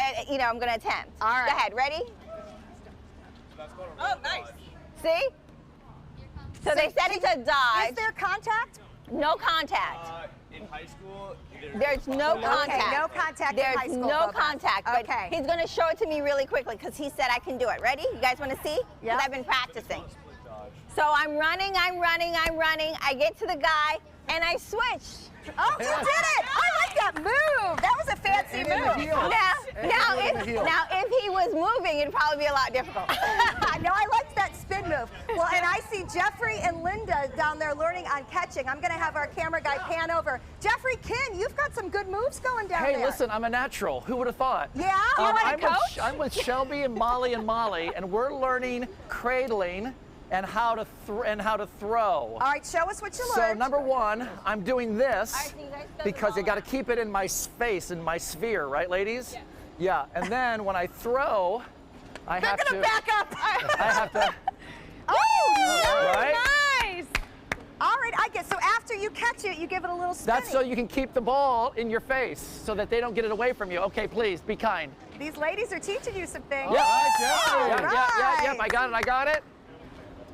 I'm going to attempt. All right. Go ahead, ready? Oh, nice. See? So they said it's a dodge. Is there contact? No contact. In high school, There's no contact. Okay, no contact in There's high school, no Boba. contact. But Okay. he's going to show it to me really quickly because he said I can do it. Ready? You guys want to see? Yeah. Because I've been practicing. So I'm running. I get to the guy and I switch. Oh, you did it! I like that move. That was a fancy move. Now, if he was moving, it'd probably be a lot difficult. No, I liked that spin move. Well, and I see Jeffrey and Linda down there learning on catching. I'm going to have our camera guy pan over. Jeffrey, Ken, you've got some good moves going down there. Hey, listen, I'm a natural. Who would have thought? Yeah? You want to coach? I'm with Shelby and Molly, and we're learning cradling and how to throw. All right, show us what you So learned. number one, I'm doing this All right, so you guys throw because the you ball got to keep it in my space, in my sphere, right, ladies? Yeah. And then when I throw, I They're have going to back up. I have to. Oh, Right? nice. All right, I get. So after you catch it, you give it a little spinny. That's so you can keep the ball in your face so that they don't get it away from you. Okay, please be kind. These ladies are teaching you some things. Yeah. All Yeah. right. I got it.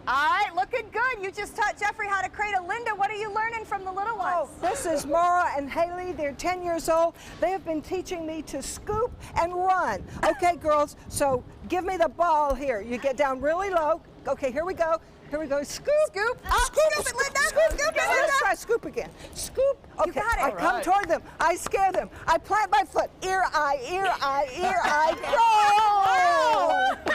All right, looking good. You just taught Jeffrey how to cradle. Linda, what are you learning from the little ones? Oh, this is Mara and Haley. They're 10 years old. They have been teaching me to scoop and run. Okay, girls, so give me the ball here. You get down really low. Okay, here we go. Here we go. Scoop. Scoop. Scoop Scoop it, Linda. Scoop it, Let's Linda. try scoop again. Scoop. Okay. You got it. I come toward them. I scare them. I plant my foot. Ear, eye, ear, eye, ear, eye. Go!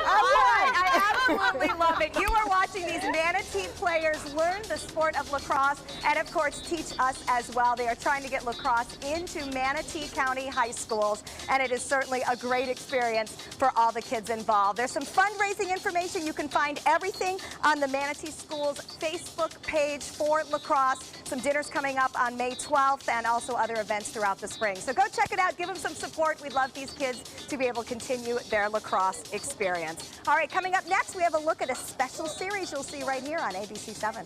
All right, I absolutely love it. You are watching these Manatee players learn the sport of lacrosse and, of course, teach us as well. They are trying to get lacrosse into Manatee County high schools, and it is certainly a great experience for all the kids involved. There's some fundraising information. You can find everything on the Manatee Schools Facebook page for lacrosse. Some dinners coming up on May 12th and also other events throughout the spring. So go check it out. Give them some support. We'd love these kids to be able to continue their lacrosse experience. All right, coming up next, we have a look at a special series you'll see right here on ABC 7.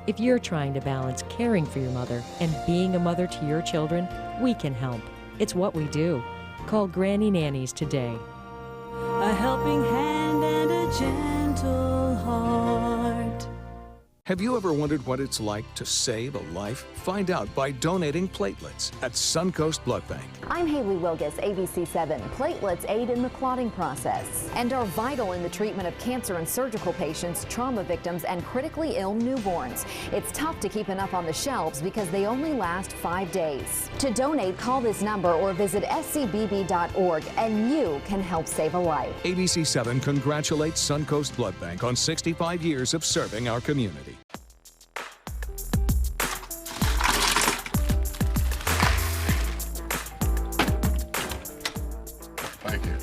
If you're trying to balance caring for your mother and being a mother to your children, we can help. It's what we do. Call Granny Nannies today. A helping hand and a gentle heart. Have you ever wondered what it's like to save a life? Find out by donating platelets at Suncoast Blood Bank. I'm Haley Wilkins, ABC 7. Platelets aid in the clotting process and are vital in the treatment of cancer and surgical patients, trauma victims, and critically ill newborns. It's tough to keep enough on the shelves because they only last 5 days. To donate, call this number or visit scbb.org and you can help save a life. ABC 7 congratulates Suncoast Blood Bank on 65 years of serving our community. Thank you.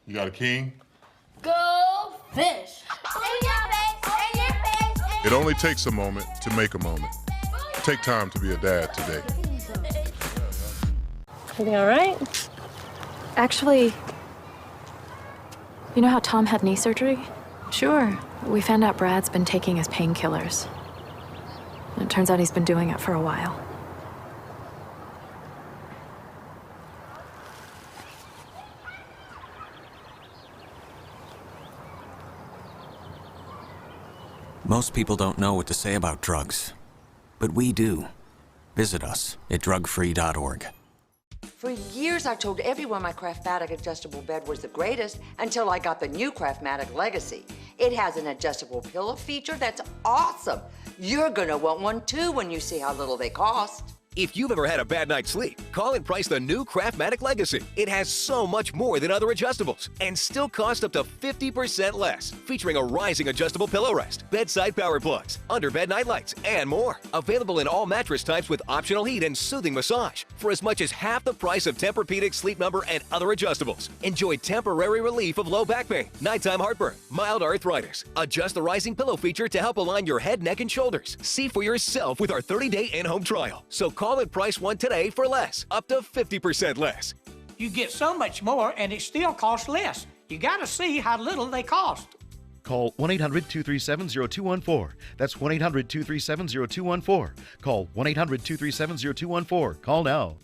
You got a king? Go fish! It only takes a moment to make a moment. Take time to be a dad today. Everything all right? Actually, you know how Tom had knee surgery? Sure. We found out Brad's been taking his painkillers. And it turns out he's been doing it for a while. Most people don't know what to say about drugs, but we do. Visit us at drugfree.org. For years, I told everyone my Craftmatic adjustable bed was the greatest until I got the new Craftmatic Legacy. It has an adjustable pillow feature that's awesome. You're gonna want one too when you see how little they cost. If you've ever had a bad night's sleep, call and price the new Craftmatic Legacy. It has so much more than other adjustables and still costs up to 50% less, featuring a rising adjustable pillow rest, bedside power plugs, underbed night lights, and more. Available in all mattress types with optional heat and soothing massage for as much as half the price of Tempur-Pedic, Sleep Number, and other adjustables. Enjoy temporary relief of low back pain, nighttime heartburn, mild arthritis. Adjust the rising pillow feature to help align your head, neck, and shoulders. See for yourself with our 30-day in-home trial. So call and price one today for less, up to 50% less. You get so much more and it still costs less. You gotta see how little they cost. Call 1-800-237-0214. That's 1-800-237-0214. Call 1-800-237-0214. Call now.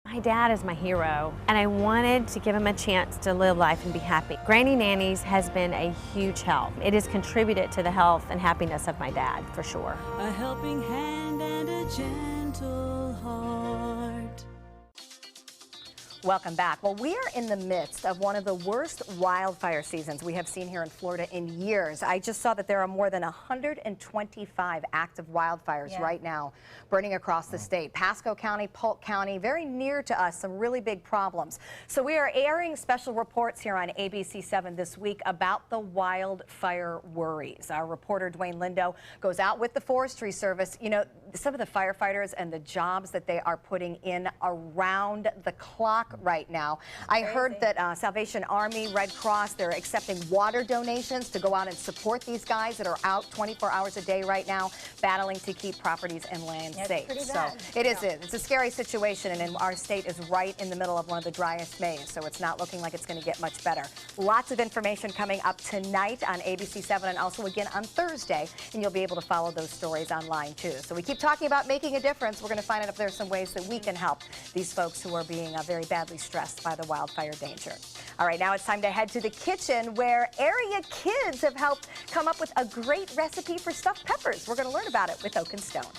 My dad is my hero, and I wanted to give him a chance to live life and be happy. Granny Nannies has been a huge help. It has contributed to the health and happiness of my dad, for sure. A helping hand and a gentle heart. Welcome back. Well, we are in the midst of one of the worst wildfire seasons we have seen here in Florida in years. I just saw that there are more than 125 active wildfires right now burning across the state. Pasco County, Polk County, very near to us, some really big problems. So we are airing special reports here on ABC7 this week about the wildfire worries. Our reporter Dwayne Lindo goes out with the Forestry Service. You know, some of the firefighters and the jobs that they are putting in around the clock right now. I heard that Salvation Army, Red Cross, they're accepting water donations to go out and support these guys that are out 24 hours a day right now, battling to keep properties and land safe. So it's a scary situation, and our state is right in the middle of one of the driest Mays, so it's not looking like it's going to get much better. Lots of information coming up tonight on ABC7 and also again on Thursday, and you'll be able to follow those stories online too. So we keep talking about making a difference. We're going to find out if there's some ways that we can help these folks who are being very badly stressed by the wildfire danger. All right, now it's time to head to the kitchen where area kids have helped come up with a great recipe for stuffed peppers. We're going to learn about it with Oak and Stone.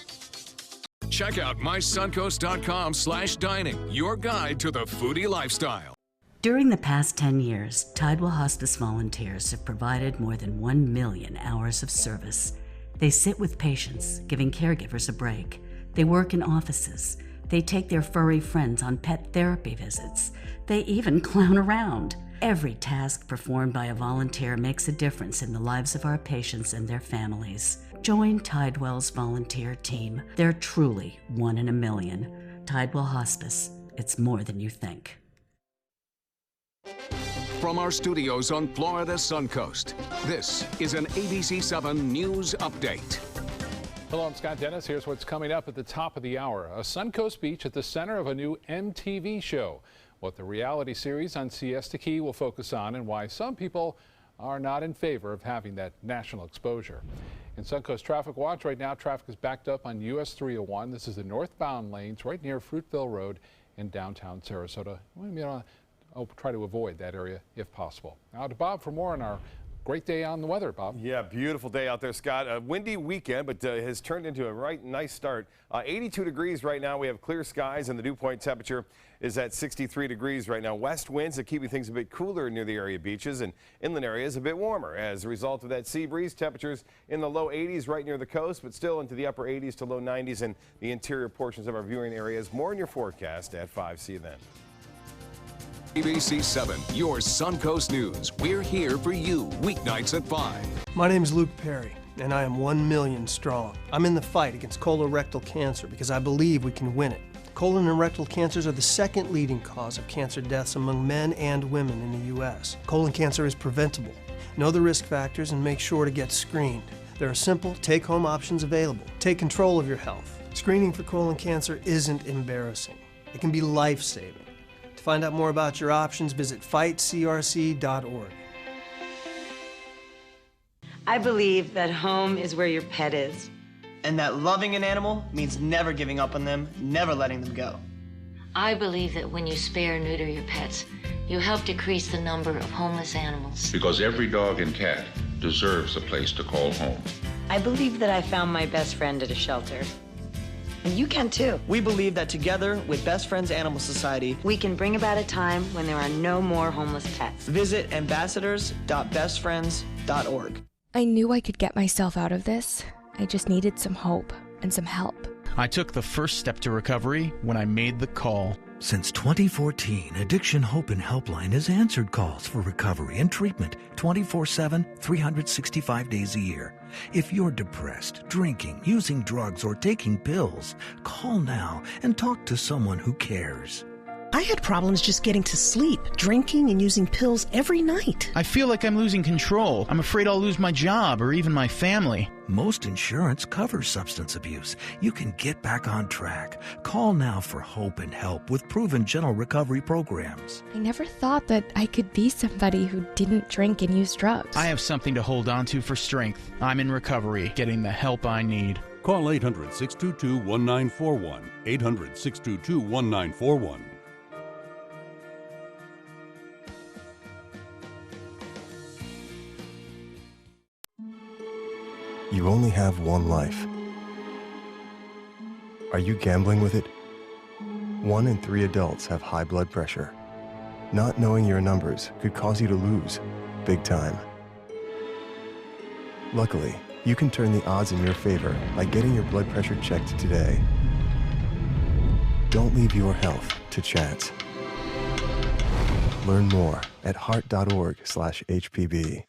Check out mysuncoast.com/dining, your guide to the foodie lifestyle. During the past 10 years, Tidewell Hospice volunteers have provided more than 1 million hours of service. They sit with patients, giving caregivers a break. They work in offices. They take their furry friends on pet therapy visits. They even clown around. Every task performed by a volunteer makes a difference in the lives of our patients and their families. Join Tidewell's volunteer team. They're truly 1 in a million. Tidewell Hospice. It's more than you think. From our studios on Florida's Suncoast, this is an ABC7 News Update. Hello, I'm Scott Dennis. Here's what's coming up at the top of the hour. A Suncoast beach at the center of a new MTV show. What the reality series on Siesta Key will focus on and why some people are not in favor of having that national exposure. In Suncoast Traffic Watch right now, traffic is backed up on US 301. This is the northbound lanes right near Fruitville Road in downtown Sarasota. I'll try to avoid that area if possible. Now to Bob for more on our great day on the weather, Bob. Yeah, beautiful day out there, Scott. A windy weekend, but has turned into a nice start. 82 degrees right now. We have clear skies, and the dew point temperature is at 63 degrees right now. West winds are keeping things a bit cooler near the area beaches, and inland areas a bit warmer. As a result of that sea breeze, temperatures in the low 80s right near the coast, but still into the upper 80s to low 90s in the interior portions of our viewing areas. More in your forecast at 5. See you then. ABC7, your Suncoast News. We're here for you weeknights at 5. My name is Luke Perry, and I am 1 million strong. I'm in the fight against colorectal cancer because I believe we can win it. Colon and rectal cancers are the second leading cause of cancer deaths among men and women in the U.S. Colon cancer is preventable. Know the risk factors and make sure to get screened. There are simple, take-home options available. Take control of your health. Screening for colon cancer isn't embarrassing. It can be life-saving. To find out more about your options, visit fightcrc.org. I believe that home is where your pet is. And that loving an animal means never giving up on them, never letting them go. I believe that when you spay or neuter your pets, you help decrease the number of homeless animals. Because every dog and cat deserves a place to call home. I believe that I found my best friend at a shelter. And you can too. We believe that together with Best Friends Animal Society, we can bring about a time when there are no more homeless pets. Visit ambassadors.bestfriends.org. I knew I could get myself out of this. I just needed some hope and some help. I took the first step to recovery when I made the call. Since 2014, Addiction Hope and Helpline has answered calls for recovery and treatment 24/7, 365 days a year. If you're depressed, drinking, using drugs, or taking pills, call now and talk to someone who cares. I had problems just getting to sleep, drinking and using pills every night. I feel like I'm losing control. I'm afraid I'll lose my job or even my family. Most insurance covers substance abuse. You can get back on track. Call now for hope and help with proven gentle recovery programs. I never thought that I could be somebody who didn't drink and use drugs. I have something to hold on to for strength. I'm in recovery, getting the help I need. Call 800-622-1941. 800-622-1941. You only have one life. Are you gambling with it? 1 in 3 adults have high blood pressure. Not knowing your numbers could cause you to lose, big time. Luckily, you can turn the odds in your favor by getting your blood pressure checked today. Don't leave your health to chance. Learn more at heart.org/HPB.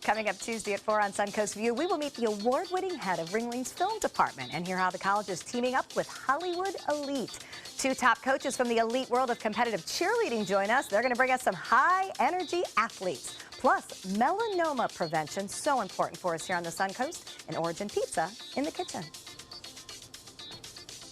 Coming up Tuesday at 4 on Suncoast View, we will meet the award-winning head of Ringling's film department and hear how the college is teaming up with Hollywood Elite. 2 top coaches from the elite world of competitive cheerleading join us. They're going to bring us some high-energy athletes. Plus, melanoma prevention, so important for us here on the Suncoast, and Origin Pizza in the kitchen.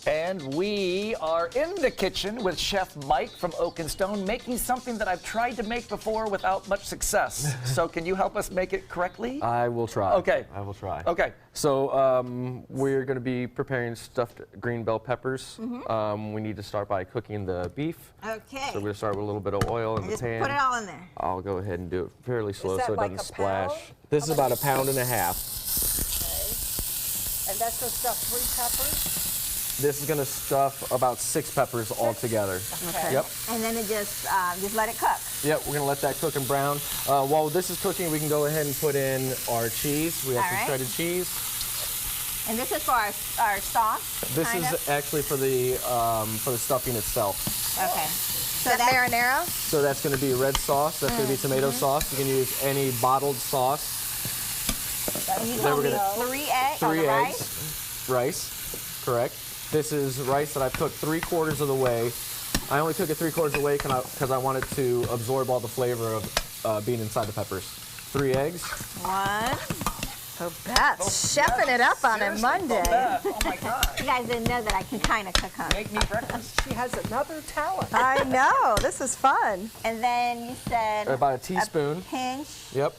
And we are in the kitchen with Chef Mike from Oak and Stone, making something that I've tried to make before without much success. So can you help us make it correctly? I will try. Okay. I will try. Okay. So we're going to be preparing stuffed green bell peppers. We need to start by cooking the beef. Okay. So we're going to start with a little bit of oil in the just pan. Put it all in there. I'll go ahead and do it fairly slow so it like doesn't a splash. pound? This is about 1.5 pounds. And that's going to stuff 3 peppers? This is going to stuff about 6 peppers all together. Okay. Yep. And then it just let it cook. Yep, we're going to let that cook and brown. While this is cooking, we can go ahead and put in our cheese. We have some shredded cheese. And this is for our sauce? This is actually for the stuffing itself. Okay. So that's marinara? So that's going to be red sauce. That's going to be tomato sauce. You can use any bottled sauce. And you told me 3 eggs? 3 eggs. Rice, correct. This is rice that I've cooked 3/4 of the way. I only cook it 3/4 of the way because I want it to absorb all the flavor of being inside the peppers. 3 eggs. 1. Oh, Beth's chefing it up on a Monday. Oh my God. You guys didn't know that I can kind of cook, huh? Make me breakfast. She has another talent. I know. This is fun. And then you said about a teaspoon. A pinch. Yep.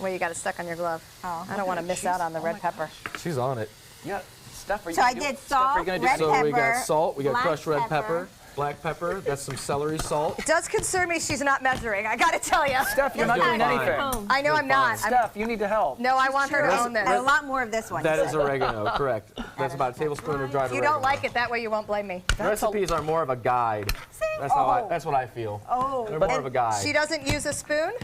Well, you got it stuck on your glove. Oh, I don't want to miss out on the red pepper. She's on it. Yeah. Steph, are you so I did salt, red pepper, so we got salt, we got black crushed red pepper, black pepper, that's some celery salt. It does concern me she's not measuring, I got to tell you. Steph, you're not doing anything. I know I'm not. Steph, you need to help. No, I want her to own this. And a lot more of this one. That is oregano, correct. That's about a tablespoon of dried If you oregano. don't like it, that way you won't blame me. Recipes are more of a guide. That's how that's what I feel. Oh. They're more of a guide. She doesn't use a spoon?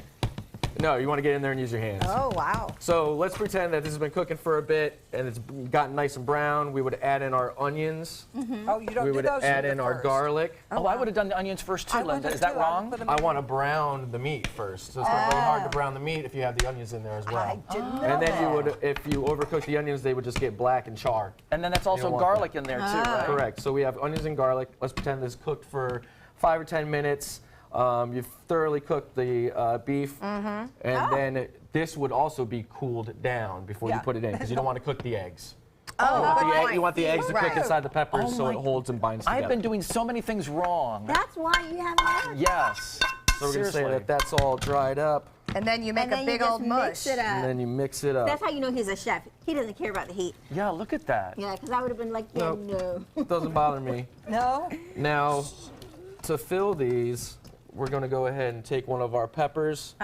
No, you want to get in there and use your hands. Oh, wow. So let's pretend that this has been cooking for a bit and it's gotten nice and brown. We would add in our onions. Oh, you don't We do would those add in our garlic. Oh, I would have done the onions first too, Linda. Is that wrong? I want to brown the meat first. So it's not very hard to brown the meat if you have the onions in there as well. I didn't know And then you that. would, if you overcook the onions, they would just get black and charred. And then that's also garlic in there too, right? Correct. So we have onions and garlic. Let's pretend this cooked for 5 or 10 minutes. You've thoroughly cooked the beef, and then this would also be cooled down before you put it in because you don't want to cook the eggs. Oh, you want the eggs to cook inside the peppers so it holds and binds together. I've been doing so many things wrong. That's why you have an Yes. So we're going to say that that's all dried up. And then you make a big old mush. Mix it up. And then you mix it up. That's how you know he's a chef. He doesn't care about the heat. Yeah, look at that. Yeah, because I would have been like, yeah, no. Doesn't bother me. No? Now, to fill these, we're going to go ahead and take one of our peppers,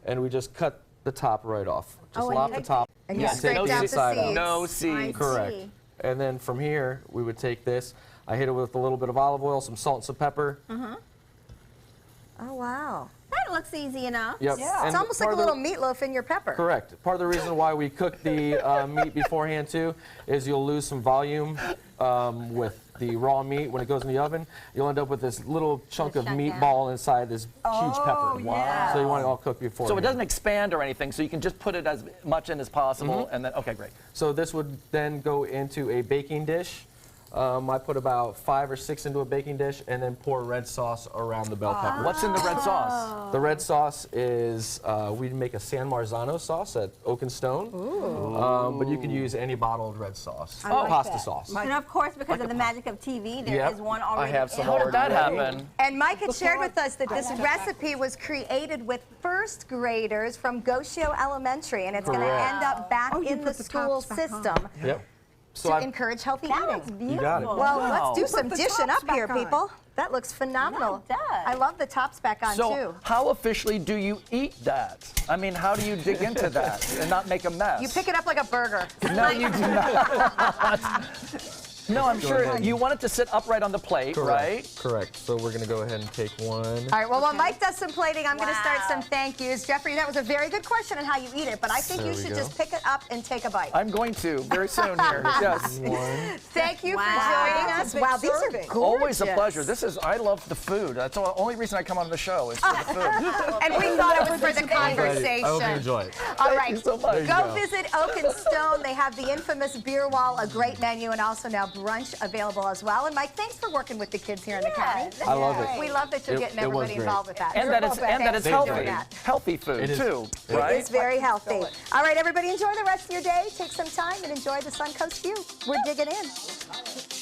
and we just cut the top right off. Just lop the top. And you scrape down the seeds. No seeds. Correct. And then from here, we would take this. I hit it with a little bit of olive oil, some salt and some pepper. Oh, wow. That looks easy enough. Yep. Yeah. It's almost like a little meatloaf in your pepper. Correct. Part of the reason why we cook the meat beforehand, too, is you'll lose some volume with the raw meat when it goes in the oven. You'll end up with this little chunk of meatball inside this huge pepper. Wow. So you want it all cooked before. So it doesn't expand or anything, so you can just put it as much in as possible, and then, okay, great. So this would then go into a baking dish. I put about 5 or 6 into a baking dish and then pour red sauce around the bell pepper. What's in the red sauce? The red sauce is, we make a San Marzano sauce at Oak and Stone. But you could use any bottled red sauce. Pasta sauce. And of course, because of the magic of TV, there is one already. I have some How did that happen? And Mike had shared with us that this recipe was created with first graders from Gosho Elementary, and it's going to end up back in the school system. To encourage healthy eating. Looks beautiful. You got it. Well, let's do some dishing up here, people. That looks phenomenal. Yeah, it does. I love the tops back on, So too. how officially do you eat that? I mean, how do you dig into that and not make a mess? You pick it up like a burger. No, you do not. No, I'm sure you want it to sit upright on the plate, right? Correct. So we're going to go ahead and take one. All right, well, while Mike does some plating, I'm going to start some thank yous. Jeffrey, that was a very good question on how you eat it, but I think you should just pick it up and take a bite. I'm going to very soon here. Yes. Thank you for joining us. Wow, these are gorgeous. Always a pleasure. I love the food. That's the only reason I come on the show is for the food. And we thought it was for the conversation. I hope you enjoy it. All right, so much. go visit Oak and Stone. They have the infamous beer wall, a great menu, and also now brunch available as well. And Mike, thanks for working with the kids here in the county. I love it. We love that you're getting everybody involved with that. And that it's healthy. Healthy food, too, right? It is very healthy. All right, everybody, enjoy the rest of your day. Take some time and enjoy the Suncoast View. We're digging in.